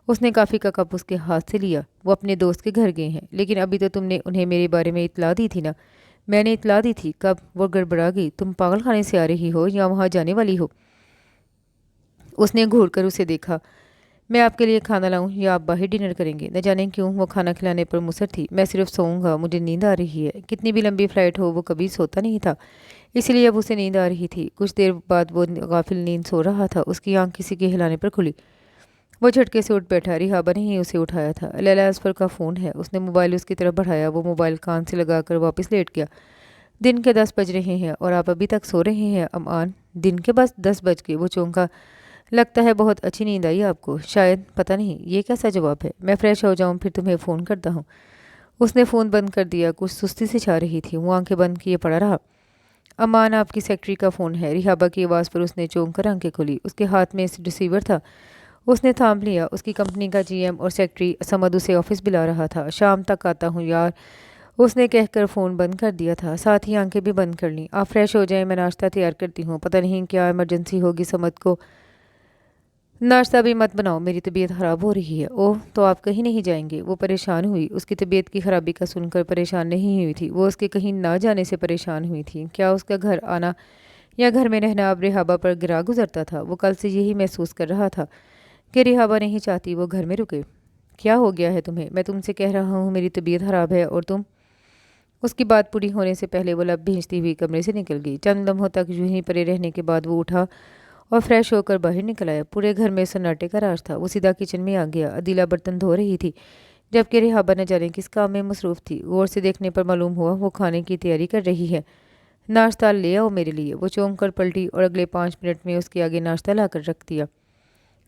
اس نے کافی کا کپ اس کے ہاتھ سے لیا۔ وہ اپنے دوست کے گھر گئے ہیں، لیکن ابھی تو تم نے انہیں میرے بارے میں اطلاع دی تھی نا؟ میں نے اطلاع دی تھی؟ کب؟ وہ گڑبڑا گئی۔ تم پاگل خانے سے آ رہی ہو یا وہاں جانے والی ہو؟ اس نے گھور کر اسے دیکھا۔ میں آپ کے لیے کھانا لاؤں یا آپ باہر ڈنر کریں گے؟ نہ جانے کیوں وہ کھانا کھلانے پر مصر تھی۔ میں صرف سوؤں گا، مجھے نیند آ رہی ہے۔ کتنی بھی لمبی فلائٹ ہو وہ کبھی سوتا نہیں تھا، اس لیے اب اسے نیند آ رہی تھی۔ کچھ دیر بعد وہ غافل نیند سو رہا تھا، اس کی آنکھ کسی کے ہلانے پر کھلی۔ وہ جھٹکے سے اٹھ بیٹھا۔ ریحابہ نے ہی اسے اٹھایا تھا۔ لیلا اصفر کا فون ہے۔ اس نے موبائل اس کی طرف بڑھایا۔ وہ موبائل کان سے لگا کر واپس لیٹ گیا۔ دن کے 10 بج رہے ہیں اور آپ ابھی تک سو رہے ہیں امان؟ دن کے بس 10 بج گئے، وہ چونکا۔ لگتا ہے بہت اچھی نیند آئی آپ کو۔ شاید، پتہ نہیں، یہ کیسا جواب ہے؟ میں فریش ہو جاؤں پھر تمہیں فون کرتا ہوں۔ اس نے فون بند کر دیا۔ کچھ سستی سے چھا رہی تھی، وہ آنکھیں بند کیے پڑا رہا۔ امان، آپ کی سیکرٹری کا فون ہے۔ ریحابہ کی آواز پر اس نے چونک کر آنکھیں کھولی۔ اس کے ہاتھ میں ریسیور تھا، اس نے تھام لیا۔ اس کی کمپنی کا جی ایم اور سیکرٹری سمد اسے آفس بلا رہا تھا۔ شام تک آتا ہوں یار، اس نے کہہ کر فون بند کر دیا تھا، ساتھ ہی آنکھیں بھی بند کر لیں۔ آپ فریش ہو جائیں، میں ناشتہ تیار کرتی ہوں۔ پتہ نہیں کیا ایمرجنسی ہوگی سمد کو۔ ناشتہ بھی مت بناؤ، میری طبیعت خراب ہو رہی ہے۔ اوہ، تو آپ کہیں نہیں جائیں گے؟ وہ پریشان ہوئی۔ اس کی طبیعت کی خرابی کا سن کر پریشان نہیں ہوئی تھی، وہ اس کے کہیں نہ جانے سے پریشان ہوئی تھی۔ کیا اس کا گھر آنا یا گھر میں رہنا اب ریحابہ پر گرا گزرتا تھا؟ وہ کل سے یہی محسوس کر رہا تھا کہ ریحابہ نہیں چاہتی وہ گھر میں رکے۔ کیا ہو گیا ہے تمہیں؟ میں تم سے کہہ رہا ہوں میری طبیعت خراب ہے اور تم… اس کی بات پوری ہونے سے پہلے وہ لب بھینچتی ہوئی کمرے سے نکل گئی۔ چند لمحوں تک یوں ہی پڑے رہنے کے بعد وہ اٹھا اور فریش ہو کر باہر نکل آیا۔ پورے گھر میں سناٹے کا راج تھا۔ وہ سیدھا کچن میں آ گیا۔ عدیلہ برتن دھو رہی تھی، جبکہ ریحابہ نہ جانے کس کام میں مصروف تھی۔ غور سے دیکھنے پر معلوم ہوا وہ کھانے کی تیاری کر رہی ہے۔ ناشتہ لے آؤ میرے لیے۔ وہ چونک کر پلٹی اور اگلے 5 منٹ میں اس کے آگے ناشتہ لا کر رکھ دیا۔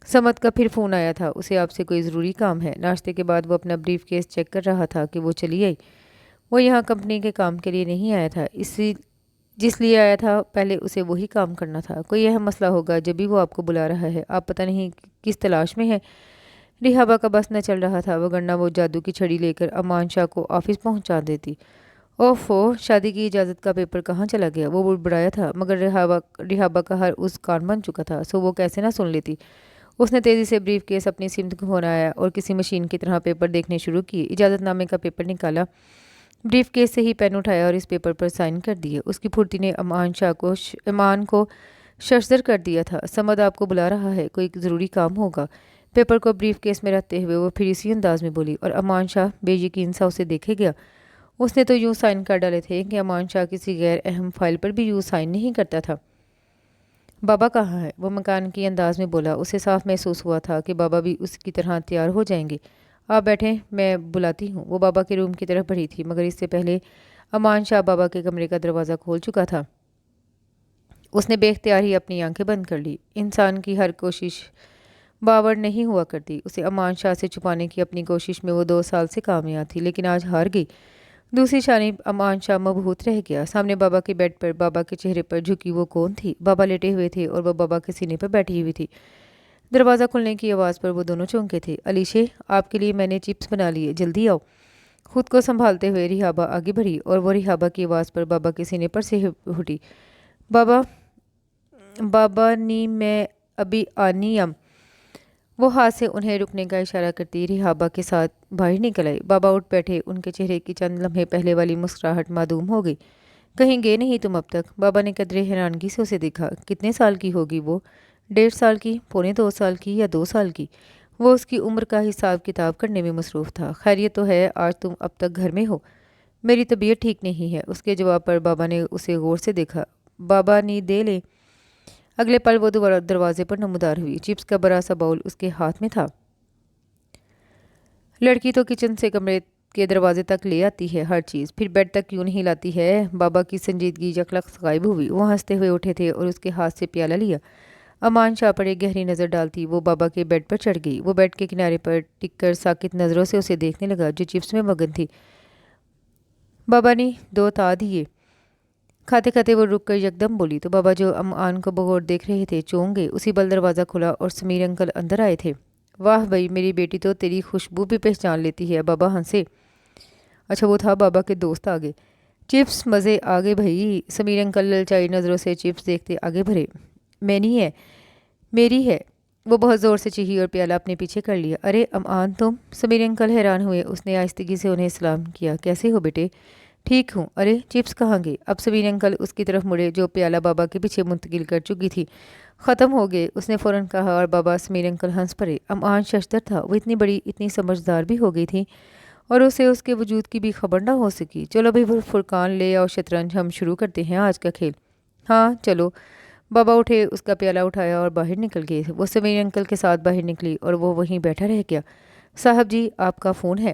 سمد کا پھر فون آیا تھا، اسے آپ سے کوئی ضروری کام ہے۔ ناشتے کے بعد وہ اپنا بریف کیس چیک کر رہا تھا کہ وہ چلی آئی۔ وہ یہاں کمپنی کے کام کے لیے نہیں آیا تھا، جس لیے آیا تھا پہلے اسے وہی کام کرنا تھا۔ کوئی اہم مسئلہ ہوگا جبھی وہ آپ کو بلا رہا ہے۔ آپ پتہ نہیں کس تلاش میں ہیں۔ ریحابہ کا بس نہ چل رہا تھا، وگرنہ وہ جادو کی چھڑی لے کر امان شاہ کو آفس پہنچا دیتی۔ اوفو، شادی کی اجازت کا پیپر کہاں چلا گیا؟ وہ بڑبڑایا تھا، مگر ریحابہ کا ہر اس کان بن چکا تھا، سو وہ کیسے نہ سن لیتی۔ اس نے تیزی سے بریف کیس اپنی سمت گھمایا اور کسی مشین کی طرح پیپر دیکھنے شروع کیے۔ اجازت نامے کا پیپر نکالا، بریف کیس سے ہی پین اٹھایا اور اس پیپر پر سائن کر دیے۔ اس کی پھرتی نے امان کو ششدر کر دیا تھا۔ سمد آپ کو بلا رہا ہے، کوئی ضروری کام ہوگا۔ پیپر کو بریف کیس میں رکھتے ہوئے وہ پھر اسی انداز میں بولی، اور امان شاہ بے یقین سا اسے دیکھے گیا۔ اس نے تو یوں سائن کر ڈالے تھے کہ امان شاہ کسی غیر اہم فائل پر بھی یوں سائن نہیں کرتا تھا۔ بابا کہاں ہے؟ وہ مکان کی انداز میں بولا۔ اسے صاف محسوس ہوا تھا کہ بابا بھی اس کی طرح تیار ہو جائیں گے۔ آپ بیٹھیں، میں بلاتی ہوں۔ وہ بابا کے روم کی طرف بڑھی تھی، مگر اس سے پہلے امان شاہ بابا کے کمرے کا دروازہ کھول چکا تھا۔ اس نے بے اختیار ہی اپنی آنکھیں بند کر لی۔ انسان کی ہر کوشش باور نہیں ہوا کرتی۔ اسے امان شاہ سے چھپانے کی اپنی کوشش میں وہ 2 سال سے کامیاب تھی، لیکن آج ہار گئی۔ دوسری جانب امان شاہ مبہوت رہ گیا۔ سامنے بابا کے بیڈ پر بابا کے چہرے پر جھکی وہ کون تھی؟ بابا لیٹے ہوئے تھے اور وہ بابا کے سینے پر بیٹھی ہوئی تھی۔ دروازہ کھلنے کی آواز پر وہ دونوں چونکے تھے۔ علیشے، آپ کے لیے میں نے چپس بنا لیے، جلدی آؤ۔ خود کو سنبھالتے ہوئے ریحابہ آگے بڑھی اور وہ ریحابہ کی آواز پر بابا کے سینے پر سے اٹھی۔ بابا، بابا نی میں ابھی آنی ام۔ وہ ہاتھ سے انہیں رکنے کا اشارہ کرتی ریحابہ کے ساتھ باہر نکل آئی۔ بابا اٹھ بیٹھے، ان کے چہرے کی چند لمحے پہلے والی مسکراہٹ معدوم ہو گئی۔ کہیں گئے نہیں تم اب تک؟ بابا نے قدرے حیرانگی سے اسے دیکھا۔ کتنے سال کی ہوگی وہ؟ 1.5 سال کی، پونے 2 سال کی یا 2 سال کی؟ وہ اس کی عمر کا حساب کتاب کرنے میں مصروف تھا۔ خیریت تو ہے؟ آج تم اب تک گھر میں ہو؟ میری طبیعت ٹھیک نہیں ہے۔ اس کے جواب پر بابا نے اسے غور سے دیکھا۔ بابا نی دے لے۔ اگلے پل وہ دوبارہ دروازے پر نمودار ہوئی۔ چپس کا بڑا سا باؤل اس کے ہاتھ میں تھا۔ لڑکی تو کچن سے کمرے کے دروازے تک لے آتی ہے ہر چیز، پھر بیڈ تک کیوں نہیں لاتی ہے؟ بابا کی سنجیدگی یکلخت غائب ہوئی۔ وہ ہنستے ہوئے اٹھے تھے اور اس کے ہاتھ سے پیالہ لیا۔ امان شاہ پر ایک گہری نظر ڈالتی وہ بابا کے بیڈ پر چڑھ گئی۔ وہ بیڈ کے کنارے پر ٹک کر ساکت نظروں سے اسے دیکھنے لگا جو چپس میں مگن تھی۔ بابا نے 2 تا دیے۔ کھاتے کھاتے وہ رک کر یکدم بولی تو بابا جو امان کو بغور دیکھ رہے تھے چونک گئے۔ اسی پل دروازہ کھلا اور سمیر انکل اندر آئے تھے۔ واہ بھائی، میری بیٹی تو تیری خوشبو بھی پہچان لیتی ہے۔ بابا ہنسے۔ اچھا وہ تھا بابا کے دوست آگے۔ چپس مزے آگے بھائی۔ سمیر انکل للچائی نظروں سے چپس دیکھتے آگے بھرے۔ میں نہیں ہے، میری ہے۔ وہ بہت زور سے چیخی اور پیالہ اپنے پیچھے کر لیا۔ ارے امان تم؟ سمیر انکل حیران ہوئے۔ اس نے آہستگی سے انہیں سلام کیا۔ کیسے ہو بیٹے؟ ٹھیک ہوں۔ ارے چپس کہاں گئے؟ اب سمیر انکل اس کی طرف مڑے جو پیالہ بابا کے پیچھے منتقل کر چکی تھی۔ ختم ہو گئے، اس نے فوراً کہا اور بابا سمیر انکل ہنس پڑے۔ امان ششدر تھا۔ وہ اتنی بڑی، اتنی سمجھدار بھی ہو گئی تھی اور اسے اس کے وجود کی بھی خبر نہ ہو سکی۔ چلو بھائی فرقان لے آؤ شطرنج، ہم شروع کرتے ہیں آج کا کھیل۔ ہاں چلو۔ بابا اٹھے، اس کا پیالہ اٹھایا اور باہر نکل گئے۔ وہ سمیر انکل کے ساتھ باہر نکلی اور وہ وہیں بیٹھا رہ گیا۔ صاحب جی، آپ کا فون ہے۔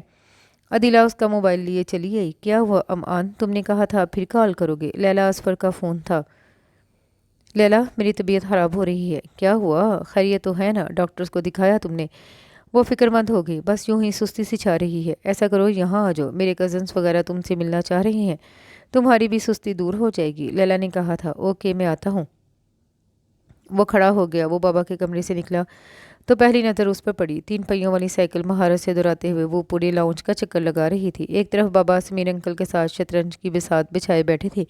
عدیلہ اس کا موبائل لیے چلی آئی۔ کیا ہوا امان؟ تم نے کہا تھا پھر کال کرو گے۔ لیلا اصفر کا فون تھا۔ لیلا، میری طبیعت خراب ہو رہی ہے۔ کیا ہوا؟ خیریت تو ہے نا؟ ڈاکٹرز کو دکھایا تم نے؟ وہ فکر مند ہو گئی۔ بس یوں ہی سستی سی چھا رہی ہے۔ ایسا کرو یہاں آ جاؤ، میرے کزنس وغیرہ تم سے ملنا چاہ رہے ہیں، تمہاری بھی سستی دور ہو جائے گی۔ لیلا نے کہا تھا۔ اوکے، میں آتا ہوں۔ وہ کھڑا ہو گیا۔ وہ بابا کے کمرے سے نکلا تو پہلی نظر اس پر پڑی۔ 3 پہیوں والی سائیکل مہارت سے دوڑاتے ہوئے وہ پورے لاؤنج کا چکر لگا رہی تھی۔ ایک طرف بابا سمیر انکل کے ساتھ شطرنج کی بساط بچھائے بیٹھے تھے۔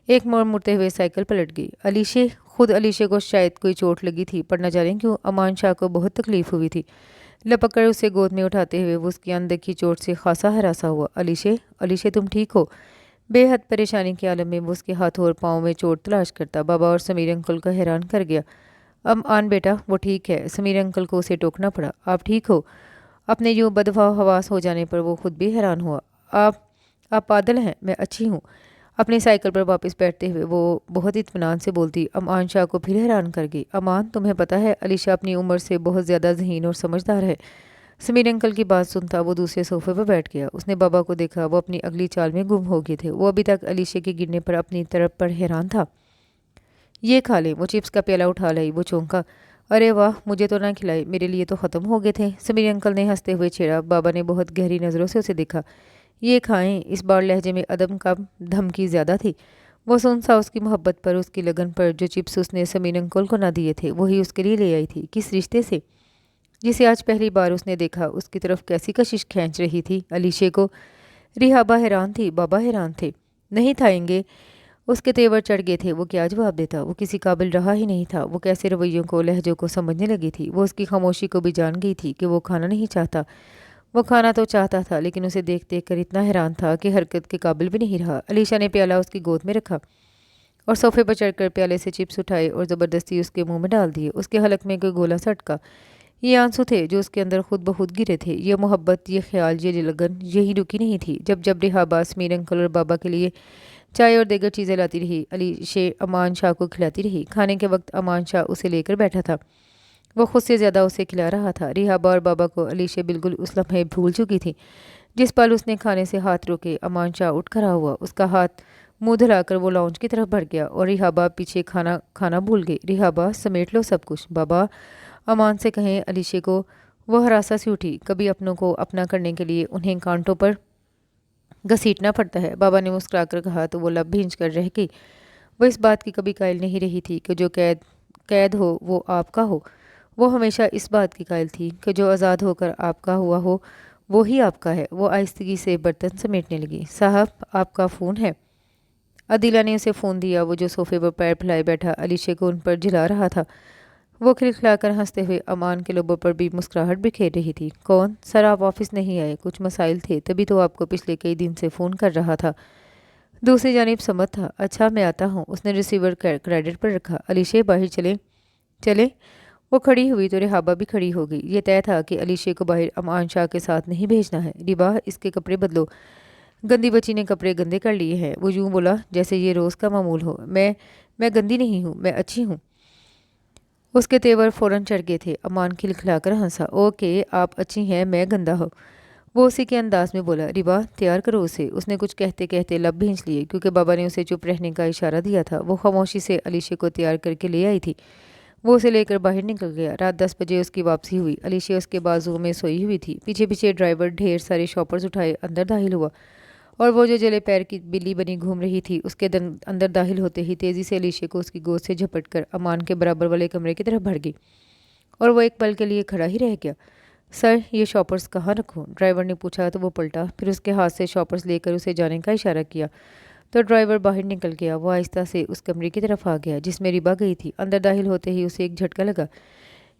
ایک موڑ مڑتے ہوئے سائیکل پلٹ گئی۔ علیشے، خود علیشے کو شاید کوئی چوٹ لگی تھی، پر نہ جانے کیوں امان شاہ کو بہت تکلیف ہوئی تھی۔ لپک کر اسے گود میں اٹھاتے ہوئے وہ اس کی اندیکھی چوٹ سے خاصا ہراسا ہوا۔ علیشے، علیشے تم ٹھیک ہو؟ بے حد پریشانی کے عالم میں وہ اس کے ہاتھوں اور پاؤں میں چوٹ تلاش کرتا۔ بابا اور سمیر انکل کا حیران کر گیا۔ آن بیٹا، وہ ٹھیک ہے۔ سمیر انکل کو اسے ٹوکنا پڑا۔ آپ ٹھیک ہو؟ اپنے یوں بدفع حواس ہو جانے پر وہ خود بھی حیران ہوا۔ آپ پاگل ہیں؟ میں اچھی ہوں۔ اپنی سائیکل پر واپس بیٹھتے ہوئے وہ بہت اطمینان سے بولتی امان شاہ کو پھر حیران کر گئی۔ امان، تمہیں پتہ ہے علیشہ اپنی عمر سے بہت زیادہ ذہین اور سمجھدار ہے۔ سمیر انکل کی بات سنتا وہ دوسرے صوفے پر بیٹھ گیا۔ اس نے بابا کو دیکھا، وہ اپنی اگلی چال میں گم ہو گئے تھے۔ وہ ابھی تک علیشہ کے گرنے پر اپنی طرف پر حیران تھا۔ یہ کھا لیں۔ وہ چپس کا پیالہ اٹھا لائی۔ وہ چونکا۔ ارے واہ، مجھے تو نہ کھلائے، میرے لیے تو ختم ہو گئے تھے۔ سمیر انکل نے ہنستے ہوئے چھیڑا۔ بابا نے بہت گہری نظروں سے اسے دیکھا۔ یہ کھائیں۔ اس بار لہجے میں عدم کم دھمکی زیادہ تھی۔ وہ سن سا اس کی محبت پر، اس کی لگن پر۔ جو چپس اس نے سمیر انکل کو نہ دیے تھے وہی اس کے لیے لے آئی تھی۔ کس رشتے سے؟ جسے آج پہلی بار اس نے دیکھا۔ اس کی طرف کیسی کشش کھینچ رہی تھی علیشے کو۔ ریحابہ حیران تھی، بابا حیران تھے۔ نہیں کھائیں گے۔ اس کے تیور چڑھ گئے تھے۔ وہ کیا جواب دیتا؟ وہ کسی قابل رہا ہی نہیں تھا۔ وہ کیسے رویوں کو، لہجوں کو سمجھنے لگی تھی۔ وہ اس کی خاموشی کو بھی جان گئی تھی کہ وہ کھانا نہیں چاہتا۔ وہ کھانا تو چاہتا تھا لیکن اسے دیکھ دیکھ کر اتنا حیران تھا کہ حرکت کے قابل بھی نہیں رہا۔ علیشہ نے پیالہ اس کی گود میں رکھا اور صوفے پر چڑھ کر پیالے سے چپس اٹھائے اور زبردستی اس کے منہ میں ڈال دیے۔ اس کے حلق میں کوئی گولا سا اٹکا۔ یہ آنسو تھے جو اس کے اندر خود بخود گرے تھے۔ یہ محبت، یہ خیال، یہ لگن یہی رکی نہیں تھی۔ جب جب رحابہ سمیر انکل اور بابا کے لیے چائے اور دیگر چیزیں لاتی رہی، علیشے امان شاہ کو کھلاتی رہی۔ کھانے کے وقت امان شاہ اسے لے کر بیٹھا تھا، وہ خود سے زیادہ اسے کھلا رہا تھا۔ رحابہ اور بابا کو علیشے بالکل اس لمحے بھول چکی تھی جس پل اس نے کھانے سے ہاتھ روکے۔ امان شاہ اٹھ کھڑا ہوا، اس کا ہاتھ منہ دھلا کر وہ لاؤنج کی طرف بڑھ گیا اور رحابہ پیچھے کھانا بھول گئی۔ رحابہ سمیٹ لو سب کچھ، بابا امان سے کہیں۔ علیشے کو وہ ہراساں سی اٹھی، کبھی اپنوں کو اپنا کرنے کے لیے انہیں کانٹوں پر گھسیٹنا پڑتا ہے۔ بابا نے مسکرا کر کہا تو وہ لب بھینچ کر رہ گئی۔ وہ اس بات کی کبھی قائل نہیں رہی تھی کہ جو قید ہو وہ آپ کا ہو، وہ ہمیشہ اس بات کی قائل تھی کہ جو آزاد ہو کر آپ کا ہوا ہو وہی آپ کا ہے۔ وہ آہستگی سے برتن سمیٹنے لگی۔ صاحب آپ کا فون ہے؟ عدیلہ نے اسے فون دیا۔ وہ جو صوفے پر پیر پھیلائے بیٹھا علیشے کو ان پر جھلا رہا تھا، وہ کھلکھلا کر ہنستے ہوئے امان کے لبوں پر بھی مسکراہٹ بکھیر رہی تھی۔ کون؟ سر آپ آفس نہیں آئے، کچھ مسائل تھے، تبھی تو آپ کو پچھلے کئی دن سے فون کر رہا تھا۔ دوسری جانب سمت تھا۔ اچھا میں آتا ہوں۔ اس نے ریسیور کریڈٹ پر رکھا۔ علیشے باہر چلے؟ وہ کھڑی ہوئی تو رحابہ بھی کھڑی ہو گئی۔ یہ طے تھا کہ علیشے کو باہر امان شاہ کے ساتھ نہیں بھیجنا ہے۔ ربا اس کے کپڑے بدلو، گندی بچی نے کپڑے گندے کر لیے ہیں۔ وہ یوں بولا جیسے یہ روز کا معمول ہو۔ میں گندی نہیں ہوں، میں اچھی ہوں۔ اس کے تیور فوراً چڑھ گئے تھے۔ امان کھلکھلا کر ہنسا۔ اوکے آپ اچھی ہیں، میں گندا ہوں، وہ اسی کے انداز میں بولا۔ ربا تیار کرو اسے۔ اس نے کچھ کہتے کہتے لب بھینچ لیے کیونکہ بابا نے اسے چپ رہنے کا اشارہ دیا تھا۔ وہ خاموشی سے علیشے کو تیار کر کے لے آئی تھی۔ وہ اسے لے کر باہر نکل گیا۔ رات 10 بجے اس کی واپسی ہوئی۔ علیشے اس کے بازو میں سوئی ہوئی تھی۔ پیچھے پیچھے ڈرائیور ڈھیر سارے شاپرز اٹھائے اندر داخل ہوا اور وہ جو جلے پیر کی بلی بنی گھوم رہی تھی اس کے اندر داخل ہوتے ہی تیزی سے علیشے کو اس کی گود سے جھپٹ کر امان کے برابر والے کمرے کی طرف بڑھ گئی اور وہ ایک پل کے لیے کھڑا ہی رہ گیا۔ سر یہ شاپرز کہاں رکھوں؟ ڈرائیور نے پوچھا تو وہ پلٹا، پھر اس کے ہاتھ سے شاپرز لے کر اسے جانے کا اشارہ کیا تو ڈرائیور باہر نکل گیا۔ وہ آہستہ سے اس کمرے کی طرف آ گیا جس میں ربا گئی تھی۔ اندر داخل ہوتے ہی اسے ایک جھٹکا لگا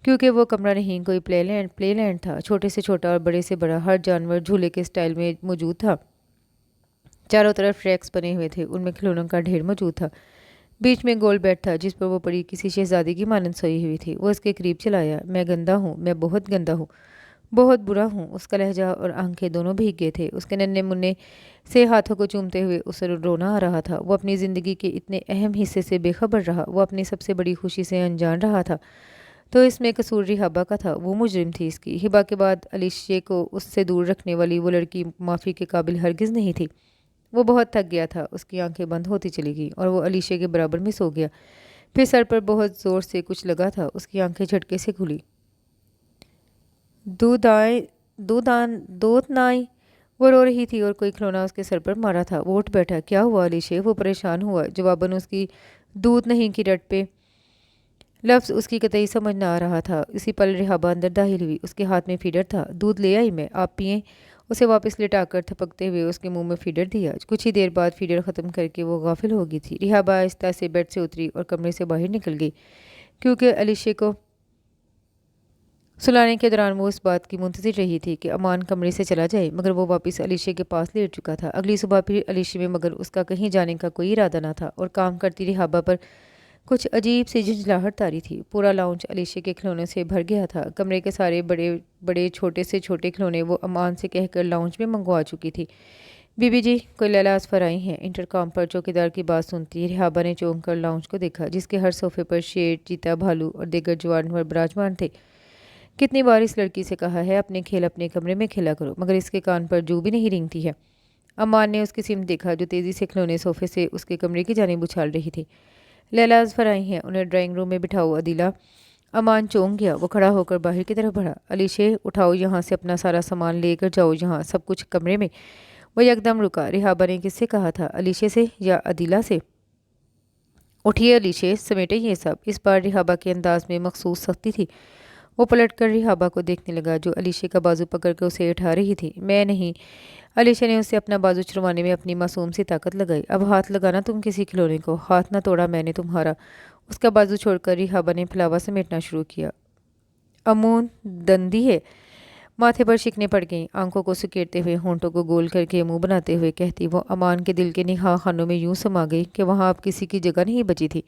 کیونکہ وہ کمرہ نہیں کوئی پلے لینڈ تھا۔ چھوٹے سے چھوٹا اور بڑے سے بڑا ہر جانور جھولے کے سٹائل میں موجود تھا۔ چاروں طرف ریکس بنے ہوئے تھے، ان میں کھلونوں کا ڈھیر موجود تھا۔ بیچ میں گول بیڈ تھا جس پر وہ پڑی کسی شہزادی کی مانند سوئی ہوئی تھی۔ وہ اس کے قریب چلایا۔ میں گندا ہوں، میں بہت گندا ہوں، بہت برا ہوں۔ اس کا لہجہ اور آنکھیں دونوں بھیگ گئے تھے۔ اس کے ننھے منھے سے ہاتھوں کو چومتے ہوئے اسے رونا آ رہا تھا۔ وہ اپنی زندگی کے اتنے اہم حصے سے بے خبر رہا، وہ اپنی سب سے بڑی خوشی سے انجان رہا تھا، تو اس میں قصور رحابہ کا تھا۔ وہ مجرم تھی۔ اس کی ہبہ کے بعد علیشے کو اس سے دور رکھنے والی وہ لڑکی معافی کے قابل ہرگز نہیں تھی۔ وہ بہت تھک گیا تھا۔ اس کی آنکھیں بند ہوتی چلی گئیں اور وہ علیشے کے برابر میں سو گیا۔ پھر سر پر بہت زور سے کچھ لگا تھا۔ اس کی آنکھیں جھٹکے سے کھلی۔ دودھ نائی، وہ رو رہی تھی اور کوئی کھلونا اس کے سر پر مارا تھا۔ وہ اٹھ بیٹھا۔ کیا ہوا علیشے؟ وہ پریشان ہوا۔ جواباً اس کی دودھ نہیں کی رٹ پہ لفظ اس کی قطعی سمجھ نہ آ رہا تھا۔ اسی پل رحابہ اندر داخل ہوئی۔ اس کے ہاتھ میں فیڈر تھا۔ دودھ لے آئی میں، آپ پئیں؟ اسے واپس لٹا کر تھپکتے ہوئے اس کے منہ میں فیڈر دیا۔ کچھ ہی دیر بعد فیڈر ختم کر کے وہ غافل ہو گئی تھی۔ رحابہ آہستہ سے بیڈ سے اتری اور کمرے سے باہر نکل گئی کیونکہ علیشے کو سلانے کے دوران وہ اس بات کی منتظر رہی تھی کہ امان کمرے سے چلا جائے، مگر وہ واپس علیشے کے پاس لیٹ چکا تھا۔ اگلی صبح پھر علیشے میں مگر اس کا کہیں جانے کا کوئی ارادہ نہ تھا اور کام کرتی رحابہ پر کچھ عجیب سی جھنجھلاہٹ طاری تھی۔ پورا لاؤنج علیشے کے کھلونے سے بھر گیا تھا۔ کمرے کے سارے بڑے بڑے چھوٹے سے چھوٹے کھلونے وہ امان سے کہہ کر لاؤنج میں منگوا چکی تھی۔ بی بی جی کوئی لیلا اصفر آئی ہیں؟ انٹرکام پر چوکیدار کی بات سنتی رحابہ نے چونک کر لاؤنج کو دیکھا جس کے ہر صوفے پر شیر، چیتا، بھالو اور دیگر جانور براجمان تھے۔ کتنی بار اس لڑکی سے کہا ہے اپنے کھیل اپنے کمرے میں کھیلا کرو، مگر اس کے کان پر جو بھی نہیں رینگتی ہے۔ امان نے اس کی سمت دیکھا جو تیزی سے کھلونے صوفے سے اس کے کمرے کی جانب اچھال رہی تھی۔ لیلا اصفر آئی ہیں، انہیں ڈرائنگ روم میں بٹھاؤ عدیلہ۔ امان چونک گیا۔ وہ کھڑا ہو کر باہر کی طرف بڑھا۔ علیشے اٹھاؤ یہاں سے اپنا سارا سامان لے کر جاؤ، یہاں سب کچھ کمرے میں۔ وہ یکدم رکا۔ رحابہ نے کس سے کہا تھا؟ علیشے سے یا عدیلہ سے؟ اٹھیے علیشے، سمیٹیں یہ سب۔ اس بار رحابہ کے انداز میں مخصوص سختی تھی۔ وہ پلٹ کر رحابہ کو دیکھنے لگا جو علیشے کا بازو پکڑ کر اسے اٹھا رہی تھی۔ میں نہیں۔ علیشے نے اسے اپنا بازو چھڑوانے میں اپنی معصوم سی طاقت لگائی۔ اب ہاتھ لگانا تم کسی کھلونے کو، ہاتھ نہ توڑا میں نے تمہارا۔ اس کا بازو چھوڑ کر رحابہ نے پھلاوا سمیٹنا شروع کیا۔ امون دندی ہے۔ ماتھے پر شکنیں پڑ گئیں۔ آنکھوں کو سکیڑتے ہوئے، ہونٹوں کو گول کر کے منہ بناتے ہوئے کہتی وہ امان کے دل کے نہا خانوں میں یوں سما گئی کہ وہاں اب کسی کی جگہ نہیں بچی تھی۔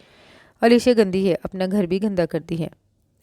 علیشے گندی ہے، اپنا گھر بھی گندا کرتی ہے۔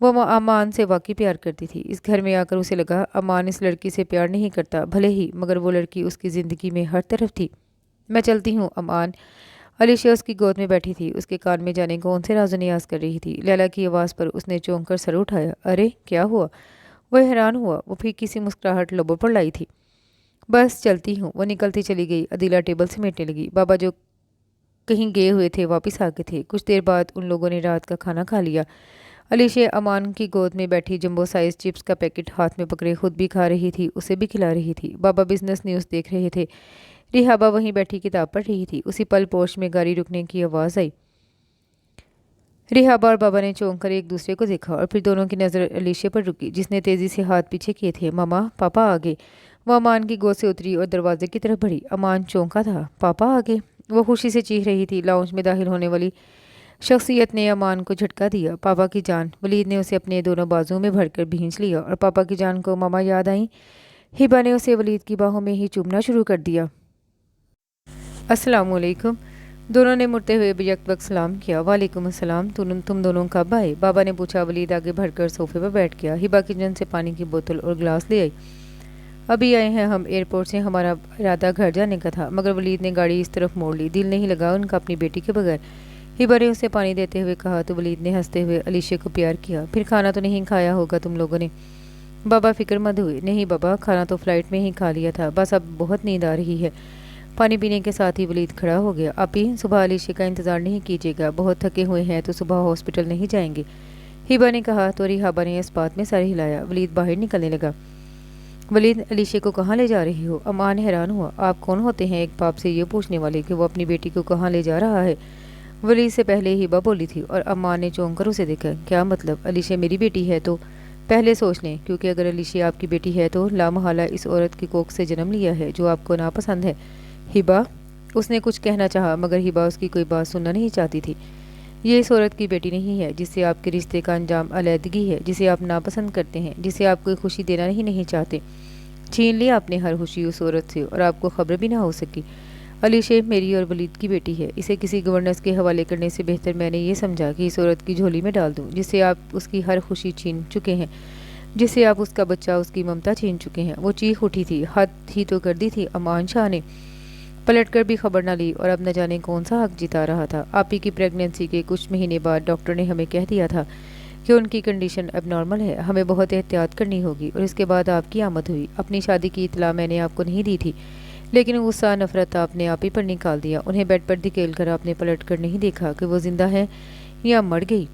وہ امان سے واقعی پیار کرتی تھی۔ اس گھر میں آ کر اسے لگا امان اس لڑکی سے پیار نہیں کرتا، بھلے ہی، مگر وہ لڑکی اس کی زندگی میں ہر طرف تھی۔ میں چلتی ہوں امان۔ علیشا اس کی گود میں بیٹھی تھی، اس کے کان میں جانے کون سے راز و نیاز کر رہی تھی۔ لیلا کی آواز پر اس نے چونک کر سر اٹھایا۔ ارے کیا ہوا؟ وہ حیران ہوا۔ وہ پھیکی سی مسکراہٹ لبوں پر لائی تھی۔ بس چلتی ہوں۔ وہ نکلتی چلی گئی۔ عدیلہ ٹیبل سمیٹنے لگی۔ بابا جو کہیں گئے ہوئے تھے واپس آ گئے تھے۔ کچھ دیر بعد ان لوگوں نے رات کا کھانا کھا لیا۔ علیشا امان کی گود میں بیٹھی جمبو سائز چپس کا پیکٹ ہاتھ میں پکڑے خود بھی کھا رہی تھی، اسے بھی کھلا رہی تھی۔ بابا بزنس نیوز دیکھ رہے تھے۔ ریحابہ وہیں بیٹھی کتاب پڑھ رہی تھی۔ اسی پل پوش میں گاڑی رکنے کی آواز آئی۔ ریحابہ اور بابا نے چونک کر ایک دوسرے کو دیکھا اور پھر دونوں کی نظر علیشا پر رکی، جس نے تیزی سے ہاتھ پیچھے کیے تھے۔ ماما، پاپا آ گئے۔ وہ امان کی گود سے اتری اور دروازے کی طرف بڑھی۔ امان چونکا تھا۔ پاپا آ گئے؟ وہ خوشی سے چیخ رہی تھی۔ لاؤنج میں داخل ہونے والی شخصیت نے امان کو جھٹکا دیا۔ پاپا کی جان! ولید نے اسے اپنے دونوں بازوؤں میں بھر کر بھینچ لیا اور پاپا کی جان کو ماما یاد آئیں۔ ہبا نے اسے ولید کی باہوں میں ہی چومنا شروع کر دیا۔ السلام علیکم۔ دونوں نے مڑتے ہوئے یک وقت سلام کیا۔ وعلیکم السلام، تم دونوں کب آئے؟ بابا نے پوچھا۔ ولید آگے بڑھ کر صوفے پر بیٹھ گیا۔ ہبا کچن سے پانی کی بوتل اور گلاس لے آئی۔ ابھی آئے ہیں ہم، ایئرپورٹ سے ہمارا ارادہ گھر جانے کا تھا، مگر ولید نے گاڑی اس طرف موڑ لی۔ دل نہیں لگا ان کا اپنی بیٹی کے بغیر۔ ہبا نے اسے پانی دیتے ہوئے کہا تو ولید نے ہنستے ہوئے علیشا کو پیار کیا۔ پھر کھانا تو نہیں کھایا ہوگا تم لوگوں نے؟ بابا فکر مند ہوئے۔ نہیں بابا، کھانا تو فلائٹ میں ہی کھا لیا تھا، بس اب بہت نیند آ رہی ہے۔ پانی پینے کے ساتھ ہی ولید کھڑا ہو گیا۔ آپ ہی صبح علیشا کا انتظار نہیں کیجیے گا، بہت تھکے ہوئے ہیں تو صبح ہاسپٹل نہیں جائیں گے، ہبا نے کہا تو ریحابہ نے اس بات میں سر ہلایا۔ ولید باہر نکلنے لگا۔ ولید، علیشا کو کہاں لے جا رہی ہو؟ امان حیران ہوا۔ آپ کون ہوتے ہیں ایک باپ سے یہ پوچھنے والے کہ وہ اپنی بیٹی کو کہاں لے جا رہا ہے؟ ولید سے پہلے ہبا بولی تھی اور امان نے چونک کر اسے دیکھا۔ کیا مطلب؟ علیشا میری بیٹی ہے تو پہلے سوچ لیں، کیونکہ اگر علیشا آپ کی بیٹی ہے تو لامحالہ اس عورت کی کوکھ سے جنم لیا ہے جو آپ کو ناپسند ہے۔ ہبا، اس نے کچھ کہنا چاہا مگر ہبا اس کی کوئی بات سننا نہیں چاہتی تھی۔ یہ اس عورت کی بیٹی نہیں ہے جس سے آپ کے رشتے کا انجام علیحدگی ہے، جسے آپ ناپسند کرتے ہیں، جسے آپ کوئی خوشی دینا ہی نہیں چاہتے۔ چھین لی آپ نے ہر خوشی اس عورت سے اور آپ کو خبر بھی نہ ہو سکی۔ علیشا میری اور ولید کی بیٹی ہے، اسے کسی گورننس کے حوالے کرنے سے بہتر میں نے یہ سمجھا کہ اس عورت کی جھولی میں ڈال دوں جس سے آپ اس کی ہر خوشی چھین چکے ہیں، جس سے آپ اس کا بچہ، اس کی ممتا چھین چکے ہیں۔ وہ چیخ اٹھی تھی۔ حد ہی تو کر دی تھی امان شاہ نے۔ پلٹ کر بھی خبر نہ لی اور اب نہ جانے کون سا حق جتا رہا تھا۔ آپ ہی کی پریگننسی کے کچھ مہینے بعد ڈاکٹر نے ہمیں کہہ دیا تھا کہ ان کی کنڈیشن اب نارمل ہے، ہمیں بہت احتیاط کرنی ہوگی، اور اس کے بعد آپ کی آمد ہوئی۔ اپنی شادی کی اطلاع میں نے آپ کو نہیں دی تھی، لیکن غصہ نفرت آپ نے آپ ہی پر نکال دیا۔ انہیں بیڈ پر دھکیل کر آپ نے پلٹ کر نہیں دیکھا کہ وہ زندہ ہے یا مر گئی۔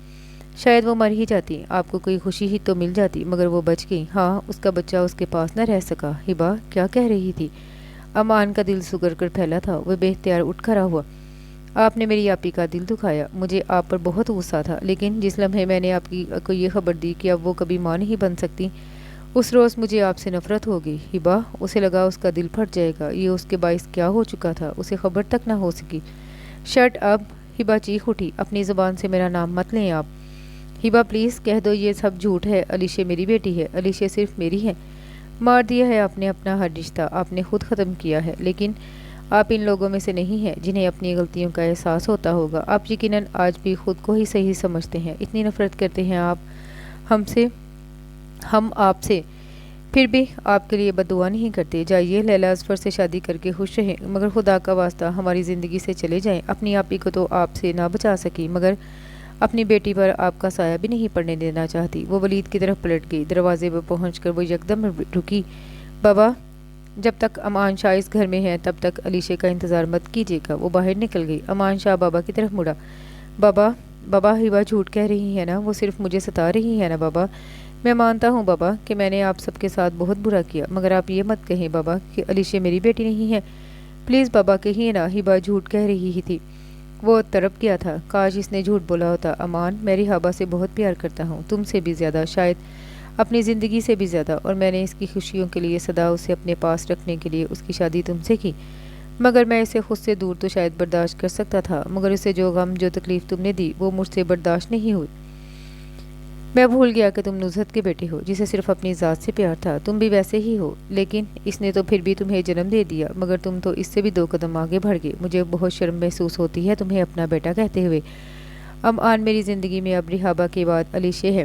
شاید وہ مر ہی جاتی، آپ کو کوئی خوشی ہی تو مل جاتی، مگر وہ بچ گئی۔ ہاں، اس کا بچہ اس کے پاس نہ رہ سکا۔ ہبا کیا کہہ رہی تھی؟ امان کا دل سکڑ کر پھیلا تھا۔ وہ بے اختیار اٹھ کھڑا ہوا۔ آپ نے میری آپی کا دل دکھایا۔ مجھے آپ پر بہت غصہ تھا، لیکن جس لمحے میں نے آپ کو یہ خبر دی کہ اب وہ کبھی ماں نہیں بن سکتی، اس روز مجھے آپ سے نفرت ہو گئی۔ ہبا، اسے لگا اس کا دل پھٹ جائے گا، یہ اس کے باعث کیا ہو چکا تھا، اسے خبر تک نہ ہو سکی۔ شٹ اب! ہبا چیخ اٹھی۔ اپنی زبان سے میرا نام مت لیں آپ۔ ہبا پلیز کہہ دو یہ سب جھوٹ ہے، علیشا میری بیٹی ہے، علیشا صرف میری ہے۔ مار دیا ہے آپ نے اپنا ہر رشتہ، آپ نے خود ختم کیا ہے، لیکن آپ ان لوگوں میں سے نہیں ہیں جنہیں اپنی غلطیوں کا احساس ہوتا ہوگا۔ آپ یقیناً آج بھی خود کو ہی صحیح سمجھتے ہیں، اتنی نفرت کرتے ہیں آپ ہم آپ سے، پھر بھی آپ کے لیے بد دعا نہیں کرتے۔ جائیے، لیلا اظفر سے شادی کر کے خوش رہیں، مگر خدا کا واسطہ ہماری زندگی سے چلے جائیں۔ اپنی آپی کو تو آپ سے نہ بچا سکی، مگر اپنی بیٹی پر آپ کا سایہ بھی نہیں پڑنے دینا چاہتی۔ وہ ولید کی طرف پلٹ گئی۔ دروازے پر پہنچ کر وہ یکدم رکی۔ بابا، جب تک امان شاہ اس گھر میں ہے تب تک علیشا کا انتظار مت کیجیے گا۔ وہ باہر نکل گئی۔ امان شاہ بابا کی طرف مڑا۔ بابا ہبا جھوٹ کہہ رہی ہے نا، وہ صرف مجھے ستا رہی ہے نا بابا۔ میں مانتا ہوں بابا کہ میں نے آپ سب کے ساتھ بہت برا کیا، مگر آپ یہ مت کہیں بابا کہ علیشا میری بیٹی نہیں ہے۔ پلیز بابا کہیے نا، ہبا جھوٹ کہہ رہی ہی تھی۔ وہ تڑپ گیا تھا۔ کاش اس نے جھوٹ بولا ہوتا۔ امان، میں ریحابہ سے بہت پیار کرتا ہوں، تم سے بھی زیادہ، شاید اپنی زندگی سے بھی زیادہ، اور میں نے اس کی خوشیوں کے لیے سدا اسے اپنے پاس رکھنے کے لیے اس کی شادی تم سے کی، مگر میں اسے خود سے دور تو شاید برداشت کر سکتا تھا، مگر اسے جو غم، جو تکلیف تم نے دی وہ مجھ سے برداشت نہیں ہوئی۔ میں بھول گیا کہ تم نزہت کے بیٹے ہو جسے صرف اپنی ذات سے پیار تھا، تم بھی ویسے ہی ہو، لیکن اس نے تو پھر بھی تمہیں جنم دے دیا، مگر تم تو اس سے بھی 2 قدم آگے بڑھ گئے۔ مجھے بہت شرم محسوس ہوتی ہے تمہیں اپنا بیٹا کہتے ہوئے۔ امان، میری زندگی میں اب ریحابہ کے بعد علیشا ہے۔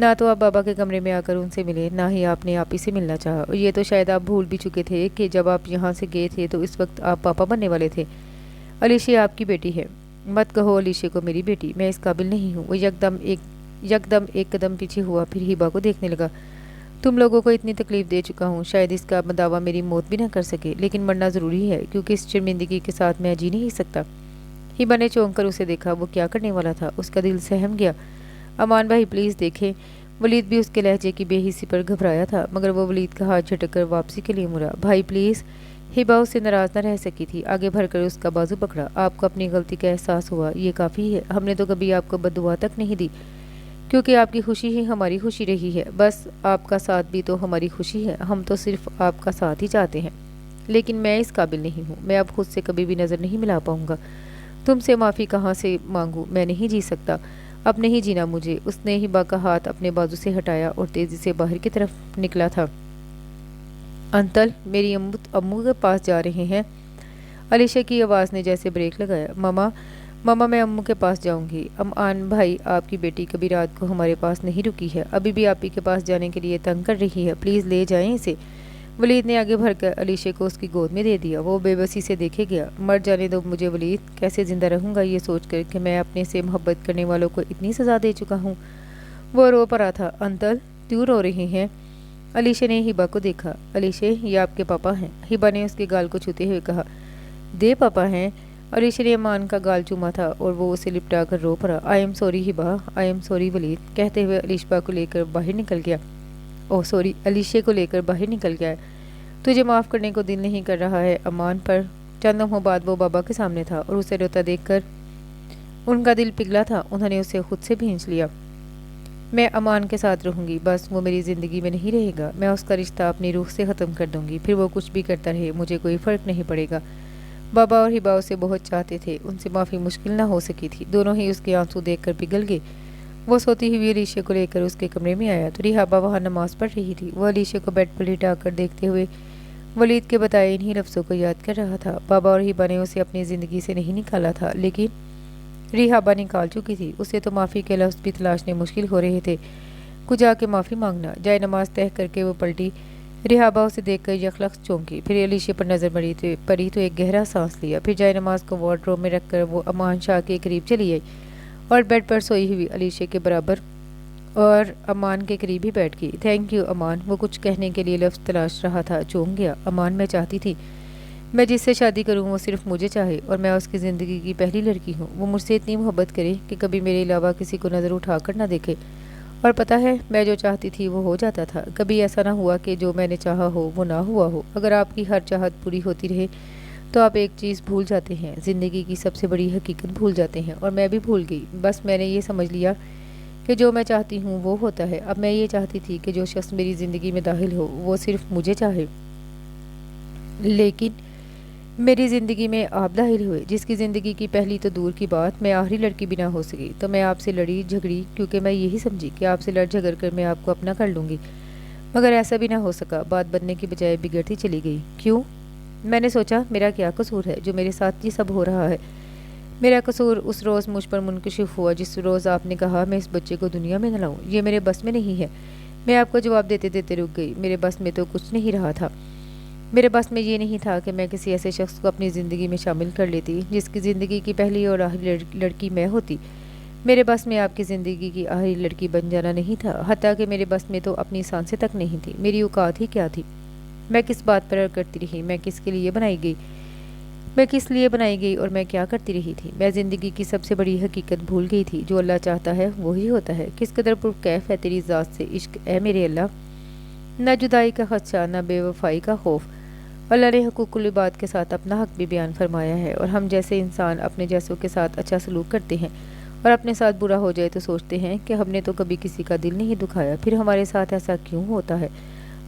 نہ تو آپ بابا کے کمرے میں آ کر ان سے ملے، نہ ہی آپ نے آپ ہی سے ملنا چاہا، اور یہ تو شاید آپ بھول بھی چکے تھے کہ جب آپ یہاں سے گئے تھے تو اس وقت آپ پاپا بننے والے تھے۔ علیشا آپ کی بیٹی ہے۔ مت کہو علیشا کو میری بیٹی، میں اس قابل نہیں ہوں۔ وہ یکدم ایک قدم پیچھے ہوا، پھر ہبا کو دیکھنے لگا۔ تم لوگوں کو اتنی تکلیف دے چکا ہوں، شاید اس کا دعویٰ میری موت بھی نہ کر سکے، لیکن مرنا ضروری ہے کیونکہ اس شرمندگی کے ساتھ میں جی نہیں سکتا۔ ہبا نے چونک کر اسے دیکھا، وہ کیا کرنے والا تھا، اس کا دل سہم گیا۔ امان بھائی پلیز دیکھیں۔ ولید بھی اس کے لہجے کی بے حسی پر گھبرایا تھا، مگر وہ ولید کا ہاتھ جھٹک کر واپسی کے لیے مڑا۔ بھائی پلیز۔ ہبا اس سے ناراض نہ رہ سکی تھی، آگے بڑھ کر اس کا بازو پکڑا۔ آپ کو اپنی غلطی کا احساس ہوا، یہ کافی ہے۔ ہم نے تو کبھی آپ کو بد دعا تک نہیں دی، کیونکہ آپ کی خوشی ہی ہماری خوشی رہی ہے۔ بس آپ کا ساتھ بھی تو ہماری خوشی ہے، ہم تو صرف آپ کا ساتھ ہی چاہتے ہیں۔ لیکن میں اس قابل نہیں ہوں، میں اب خود سے کبھی بھی نظر نہیں ملا پاؤں گا۔ تم سے معافی کہاں سے مانگوں، میں نہیں جی سکتا، اب نہیں جینا مجھے۔ اس نے ہبا کا ہاتھ اپنے بازو سے ہٹایا اور تیزی سے باہر کی طرف نکلا تھا۔ انتل میری امو کے پاس جا رہے ہیں؟ علیشا کی آواز نے جیسے بریک لگایا۔ ماما میں امو کے پاس جاؤں گی۔ امان بھائی آپ کی بیٹی کبھی رات کو ہمارے پاس نہیں رکی ہے، ابھی بھی آپ ہی کے پاس جانے کے لیے تنگ کر رہی ہے، پلیز لے جائیں اسے۔ ولید نے آگے بڑھ کر علیشا کو اس کی گود میں دے دیا۔ وہ بے بسی سے دیکھے گیا۔ مر جانے دو مجھے ولید، کیسے زندہ رہوں گا یہ سوچ کر کہ میں اپنے سے محبت کرنے والوں کو اتنی سزا دے چکا ہوں۔ وہ رو پڑا تھا۔ انتل کیوں رو رہے ہیں؟ علیشا نے ہبا کو دیکھا۔ علیشا یہ آپ کے پاپا ہیں، ہبا نے اس کے گال کو چھوتے ہوئے کہا۔ دے پاپا ہیں؟ علیشا نے امان کا گال چوما تھا اور وہ اسے لپٹا کر رو پڑا۔ I am sorry Hiba, I am sorry Waleed کہتے ہوئے علیشا کو لے کر باہر نکل گیا۔ علیشا کو لے کر باہر نکل گیا۔ تجھے معاف کرنے کو دل نہیں کر رہا ہے امان پر؟ چند لمحوں بعد وہ بابا کے سامنے تھا اور اسے روتا دیکھ کر ان کا دل پگھلا تھا، انہوں نے اسے خود سے بھینچ لیا۔ میں امان کے ساتھ رہوں گی، بس وہ میری زندگی میں نہیں رہے گا، میں اس کا رشتہ اپنی روح سے ختم کر دوں گی، پھر وہ کچھ بھی کرتا رہے مجھے کوئی فرق نہیں پڑے گا۔ بابا اور ہبا اسے بہت چاہتے تھے، ان سے معافی مشکل نہ ہو سکی تھی، دونوں ہی اس کے آنسو دیکھ کر پگھل گئے۔ وہ سوتی ہوئی علیشا کو لے کر اس کے کمرے میں آیا تو ریحابہ وہاں نماز پڑھ رہی تھی۔ وہ علیشا کو بیڈ پر لٹا کر دیکھتے ہوئے ولید کے بتائے انہی لفظوں کو یاد کر رہا تھا۔ بابا اور ہبا نے اسے اپنی زندگی سے نہیں نکالا تھا، لیکن ریحابہ نکال چکی تھی، اسے تو معافی کے لفظ بھی تلاشنے مشکل ہو رہے تھے۔ کچھ آ کے معافی مانگنا۔ جائے نماز تہہ کر کے وہ پلٹی۔ ریحابہ اسے دیکھ کر یخلخ چونکی، پھر علیشا پر نظر پڑی تو ایک گہرا سانس لیا، پھر جائے نماز کو وارڈروب میں رکھ کر وہ امان شاہ کے قریب چلی آئی اور بیڈ پر سوئی ہوئی علیشا کے برابر اور امان کے قریب ہی بیٹھ گئی۔ تھینک یو امان، وہ کچھ کہنے کے لیے لفظ تلاش رہا تھا، چونک گیا۔ امان میں چاہتی تھی میں جس سے شادی کروں وہ صرف مجھے چاہے اور میں اس کی زندگی کی پہلی لڑکی ہوں، وہ مجھ سے اتنی محبت کرے کہ کبھی میرے علاوہ کسی کو نظر اٹھا کر نہ دیکھے، اور پتہ ہے میں جو چاہتی تھی وہ ہو جاتا تھا، کبھی ایسا نہ ہوا کہ جو میں نے چاہا ہو وہ نہ ہوا ہو۔ اگر آپ کی ہر چاہت پوری ہوتی رہے تو آپ ایک چیز بھول جاتے ہیں، زندگی کی سب سے بڑی حقیقت بھول جاتے ہیں، اور میں بھی بھول گئی۔ بس میں نے یہ سمجھ لیا کہ جو میں چاہتی ہوں وہ ہوتا ہے۔ اب میں یہ چاہتی تھی کہ جو شخص میری زندگی میں داخل ہو وہ صرف مجھے چاہے، لیکن میری زندگی میں آپ داخل ہوئے، جس کی زندگی کی پہلی تو دور کی بات میں آخری لڑکی بھی نہ ہو سکی، تو میں آپ سے لڑی جھگڑی کیونکہ میں یہی سمجھی کہ آپ سے لڑ جھگڑ کر میں آپ کو اپنا کر لوں گی، مگر ایسا بھی نہ ہو سکا، بات بننے کی بجائے بگڑتی چلی گئی۔ کیوں؟ میں نے سوچا میرا کیا قصور ہے جو میرے ساتھ یہ سب ہو رہا ہے؟ میرا قصور اس روز مجھ پر منکشف ہوا جس روز آپ نے کہا میں اس بچے کو دنیا میں نہ لاؤں، یہ میرے بس میں نہیں ہے۔ میں آپ کو جواب دیتے دیتے رک گئی، میرے بس میں تو کچھ نہیں رہا تھا، میرے بس میں یہ نہیں تھا کہ میں کسی ایسے شخص کو اپنی زندگی میں شامل کر لیتی جس کی زندگی کی پہلی اور آخری لڑکی میں ہوتی، میرے بس میں آپ کی زندگی کی آخری لڑکی بن جانا نہیں تھا، حتیٰ کہ میرے بس میں تو اپنی سانسیں تک نہیں تھی، میری اوقات ہی کیا تھی؟ میں کس بات پر کرتی رہی، میں کس لیے بنائی گئی اور میں کیا کرتی رہی تھی؟ میں زندگی کی سب سے بڑی حقیقت بھول گئی تھی، جو اللہ چاہتا ہے وہی ہوتا ہے۔ کس قدر پرکیف ہے تیری ذات سے عشق اے میرے اللہ، نہ جدائی کا خدشہ نہ بے وفائی کا خوف۔ اللہ نے حقوق العباد کے ساتھ اپنا حق بھی بیان فرمایا ہے، اور ہم جیسے انسان اپنے جیسوں کے ساتھ اچھا سلوک کرتے ہیں اور اپنے ساتھ برا ہو جائے تو سوچتے ہیں کہ ہم نے تو کبھی کسی کا دل نہیں دکھایا، پھر ہمارے ساتھ ایسا کیوں ہوتا ہے؟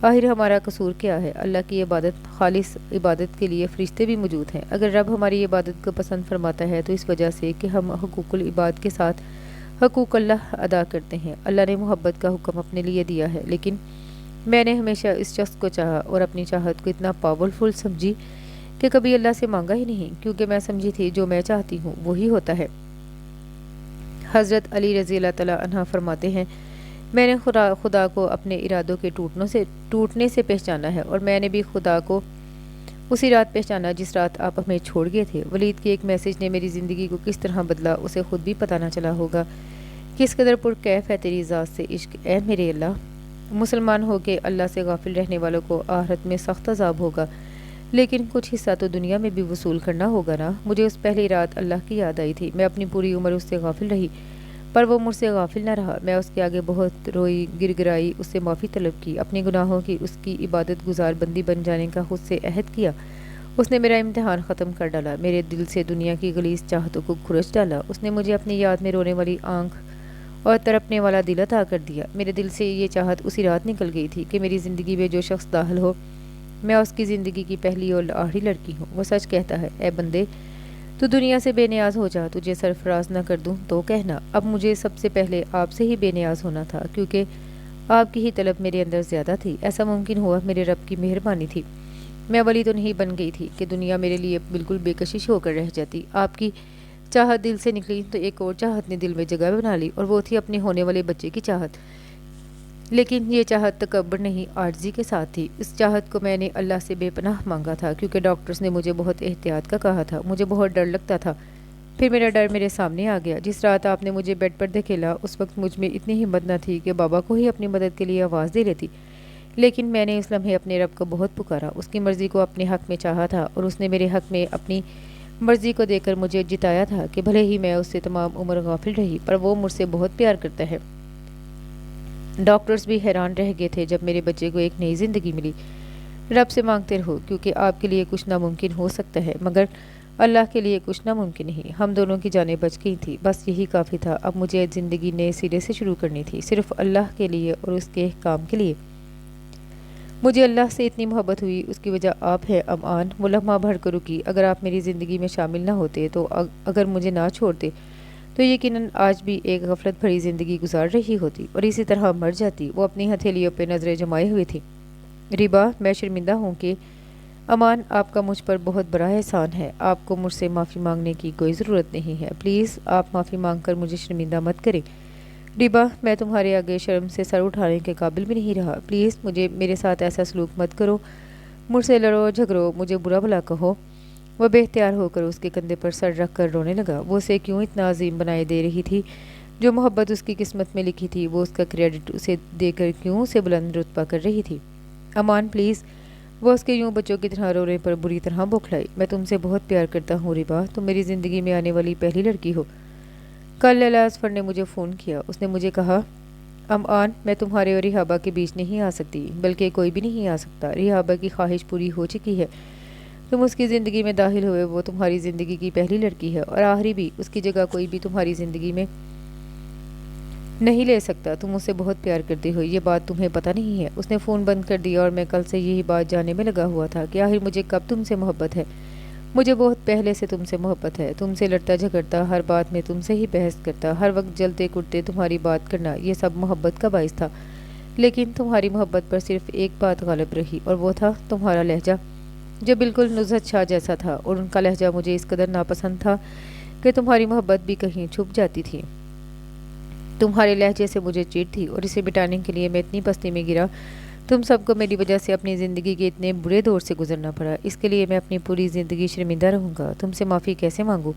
آخر ہمارا قصور کیا ہے؟ اللہ کی عبادت، خالص عبادت کے لیے فرشتے بھی موجود ہیں، اگر رب ہماری عبادت کو پسند فرماتا ہے تو اس وجہ سے کہ ہم حقوق العباد کے ساتھ حقوق اللہ ادا کرتے ہیں۔ اللہ نے محبت کا حکم اپنے لیے دیا ہے، لیکن میں نے ہمیشہ اس شخص کو چاہا اور اپنی چاہت کو اتنا پاورفل سمجھی کہ کبھی اللہ سے مانگا ہی نہیں، کیونکہ میں سمجھی تھی جو میں چاہتی ہوں وہی ہوتا ہے۔ حضرت علی رضی اللہ تعالیٰ عنہ فرماتے ہیں میں نے خدا کو اپنے ارادوں کے ٹوٹنے سے پہچانا ہے، اور میں نے بھی خدا کو اسی رات پہچانا جس رات آپ ہمیں چھوڑ گئے تھے۔ ولید کے ایک میسج نے میری زندگی کو کس طرح بدلا اسے خود بھی پتہ نہ چلا ہوگا۔ کس قدر پرکیف ہے تیری ذات سے عشق اے میرے اللہ۔ مسلمان ہو کے اللہ سے غافل رہنے والوں کو آخرت میں سخت عذاب ہوگا، لیکن کچھ حصہ تو دنیا میں بھی وصول کرنا ہوگا نا۔ مجھے اس پہلی رات اللہ کی یاد آئی تھی۔ میں اپنی پوری عمر اس سے غافل رہی، پر وہ مجھ سے غافل نہ رہا۔ میں اس کے آگے بہت روئی، گر گرائی، اس سے معافی طلب کی، اپنے گناہوں کی اس کی عبادت گزار بندی بن جانے کا خود سے عہد کیا۔ اس نے میرا امتحان ختم کر ڈالا، میرے دل سے دنیا کی غلیظ چاہتوں کو کھرچ ڈالا۔ اس نے مجھے اپنی یاد میں رونے والی آنکھ اور تڑپنے والا دل عطا کر دیا۔ میرے دل سے یہ چاہت اسی رات نکل گئی تھی کہ میری زندگی میں جو شخص داخل ہو، میں اس کی زندگی کی پہلی اور آخری لڑکی ہوں۔ وہ سچ کہتا ہے، اے بندے تو دنیا سے بے نیاز ہو جا، تجھے سرفراز نہ کر دوں تو کہنا۔ اب مجھے سب سے پہلے آپ سے ہی بے نیاز ہونا تھا، کیونکہ آپ کی ہی طلب میرے اندر زیادہ تھی۔ ایسا ممکن ہوا میرے رب کی مہربانی تھی۔ میں ولی تو نہیں بن گئی تھی کہ دنیا میرے لیے بالکل بے کشش ہو کر رہ جاتی۔ آپ کی چاہت دل سے نکلی تو ایک اور چاہت نے دل میں جگہ بنا لی، اور وہ تھی اپنے ہونے والے بچے کی چاہت۔ لیکن یہ چاہت تکبر نہیں، عاجزی کے ساتھ تھی۔ اس چاہت کو میں نے اللہ سے بے پناہ مانگا تھا، کیونکہ ڈاکٹرز نے مجھے بہت احتیاط کا کہا تھا۔ مجھے بہت ڈر لگتا تھا۔ پھر میرا ڈر میرے سامنے آ گیا۔ جس رات آپ نے مجھے بیڈ پر دھکیلا، اس وقت مجھ میں اتنی ہمت نہ تھی کہ بابا کو ہی اپنی مدد کے لیے آواز دے لیتی، لیکن میں نے اس لمحے اپنے رب کو بہت پکارا۔ اس کی مرضی کو اپنے حق میں چاہا تھا، اور اس نے میرے حق میں اپنی مرضی کو دے کر مجھے جتایا تھا کہ بھلے ہی میں اس سے تمام عمر غافل رہی، پر وہ مجھ سے بہت پیار کرتا ہے۔ ڈاکٹرز بھی حیران رہ گئے تھے جب میرے بچے کو ایک نئی زندگی ملی۔ رب سے مانگتے رہو، کیونکہ آپ کے لیے کچھ ناممکن ہو سکتا ہے، مگر اللہ کے لیے کچھ ناممکن نہیں۔ ہم دونوں کی جانیں بچ گئی تھیں، بس یہی کافی تھا۔ اب مجھے زندگی نئے سرے سے شروع کرنی تھی، صرف اللہ کے لیے اور اس کے احکام کے لیے۔ مجھے اللہ سے اتنی محبت ہوئی، اس کی وجہ آپ ہے امان۔ وہ لمحہ بھر کر رکی۔ اگر آپ میری زندگی میں شامل نہ ہوتے تو اگر مجھے نہ چھوڑتے تو یقیناً آج بھی ایک غفلت بھری زندگی گزار رہی ہوتی اور اسی طرح مر جاتی۔ وہ اپنی ہتھیلیوں پہ نظریں جمائے ہوئی تھی۔ ریبا، میں شرمندہ ہوں کہ امان، آپ کا مجھ پر بہت بڑا احسان ہے۔ آپ کو مجھ سے معافی مانگنے کی کوئی ضرورت نہیں ہے۔ پلیز آپ معافی مانگ کر مجھے شرمندہ مت کریں۔ ریبا، میں تمہارے آگے شرم سے سر اٹھانے کے قابل بھی نہیں رہا۔ پلیز میرے ساتھ ایسا سلوک مت کرو، مجھ سے لڑو جھگڑو، مجھے برا بھلا کہو۔ وہ بے اختیار ہو کر اس کے کندھے پر سر رکھ کر رونے لگا۔ وہ اسے کیوں اتنا عظیم بنائے دے رہی تھی؟ جو محبت اس کی قسمت میں لکھی تھی، وہ اس کا کریڈٹ اسے دے کر کیوں اسے بلند رتبہ کر رہی تھی؟ امان پلیز۔ وہ اس کے یوں بچوں کی طرح رونے پر بری طرح بوکھلائی۔ میں تم سے بہت پیار کرتا ہوں ریبا، تم میری زندگی میں آنے والی پہلی لڑکی ہو۔ کل لیلا اصفر نے مجھے فون کیا۔ اس نے مجھے کہا، امان، میں تمہارے اور ریحابہ کے بیچ نہیں آ سکتی، بلکہ کوئی بھی نہیں آ سکتا۔ ریحابہ کی خواہش پوری ہو چکی ہے، تم اس کی زندگی میں داخل ہوئے، وہ تمہاری زندگی کی پہلی لڑکی ہے اور آخری بھی۔ اس کی جگہ کوئی بھی تمہاری زندگی میں نہیں لے سکتا۔ تم اس سے بہت پیار کرتے ہو، یہ بات تمہیں پتہ نہیں ہے۔ اس نے فون بند کر دیا اور میں کل سے یہی بات جاننے میں لگا ہوا تھا کہ آخر مجھے کب تم سے محبت ہے۔ مجھے بہت پہلے سے تم سے محبت ہے، تم سے لڑتا جھگڑتا، ہر بات میں تم سے ہی بحث کرتا، ہر وقت جلتے کٹتے تمہاری بات کرنا، یہ سب محبت کا باعث تھا۔ لیکن تمہاری محبت پر صرف ایک بات غالب رہی، اور وہ تھا تمہارا لہجہ، جو بالکل نزہت شاہ جیسا تھا، اور ان کا لہجہ مجھے اس قدر ناپسند تھا کہ تمہاری محبت بھی کہیں چھپ جاتی تھی۔ تمہارے لہجے سے مجھے چیڑ تھی، اور اسے مٹانے کے لیے میں اتنی پستی میں گرا۔ تم سب کو میری وجہ سے اپنی زندگی کے اتنے برے دور سے گزرنا پڑا، اس کے لیے میں اپنی پوری زندگی شرمندہ رہوں گا۔ تم سے معافی کیسے مانگوں؟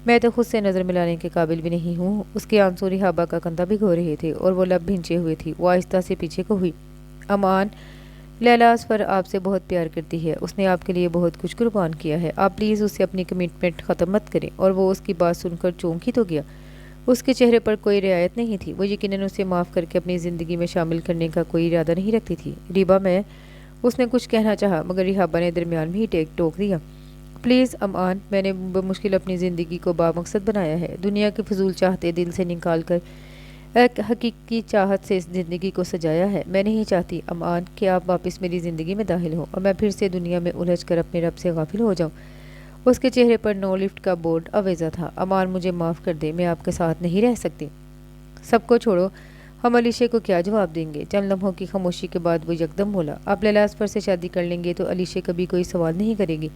میں تو خود سے نظر ملانے کے قابل بھی نہیں ہوں۔ اس کے آنسو ریحابہ کا کندھا بھگو رہے تھے اور وہ لب بھینچے ہوئے تھی۔ وہ آہستہ سے پیچھے کو ہوئی۔ امان، لیلا اصفر آپ سے بہت پیار کرتی ہے، اس نے آپ کے لیے بہت کچھ قربان کیا ہے، آپ پلیز اس سے اپنی کمٹمنٹ ختم مت کریں۔ اور وہ اس کی بات سن کر چونک ہی تو گیا۔ اس کے چہرے پر کوئی رعایت نہیں تھی۔ وہ یقیناً اسے معاف کر کے اپنی زندگی میں شامل کرنے کا کوئی ارادہ نہیں رکھتی تھی۔ ریبا، اس نے کچھ کہنا چاہا، مگر ریحابہ نے درمیان میں ہی ٹوک دیا۔ پلیز امان، میں نے بمشکل اپنی زندگی کو بامقصد بنایا ہے، دنیا کی فضول چاہتے دل سے نکال کر ایک حقیقی چاہت سے اس زندگی کو سجایا ہے۔ میں نہیں چاہتی امان کہ آپ واپس میری زندگی میں داخل ہوں اور میں پھر سے دنیا میں الجھ کر اپنے رب سے غافل ہو جاؤں۔ اس کے چہرے پر نو لفٹ کا بورڈ آویزہ تھا۔ امان، مجھے معاف کر دے، میں آپ کے ساتھ نہیں رہ سکتی۔ سب کو چھوڑو، ہم علیشے کو کیا جواب دیں گے؟ چند لمحوں کی خاموشی کے بعد وہ یکدم بولا، آپ لیلا اصفر سے شادی کر لیں گے تو علیشے کبھی کوئی سوال نہیں کرے گی۔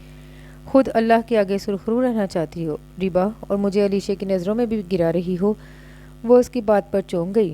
خود اللہ کے آگے سرخرو رہنا چاہتی ہو ریبا، اور مجھے علیشے کی نظروں میں بھی گرا رہی ہو۔ وہ اس کی بات پر چونک گئی۔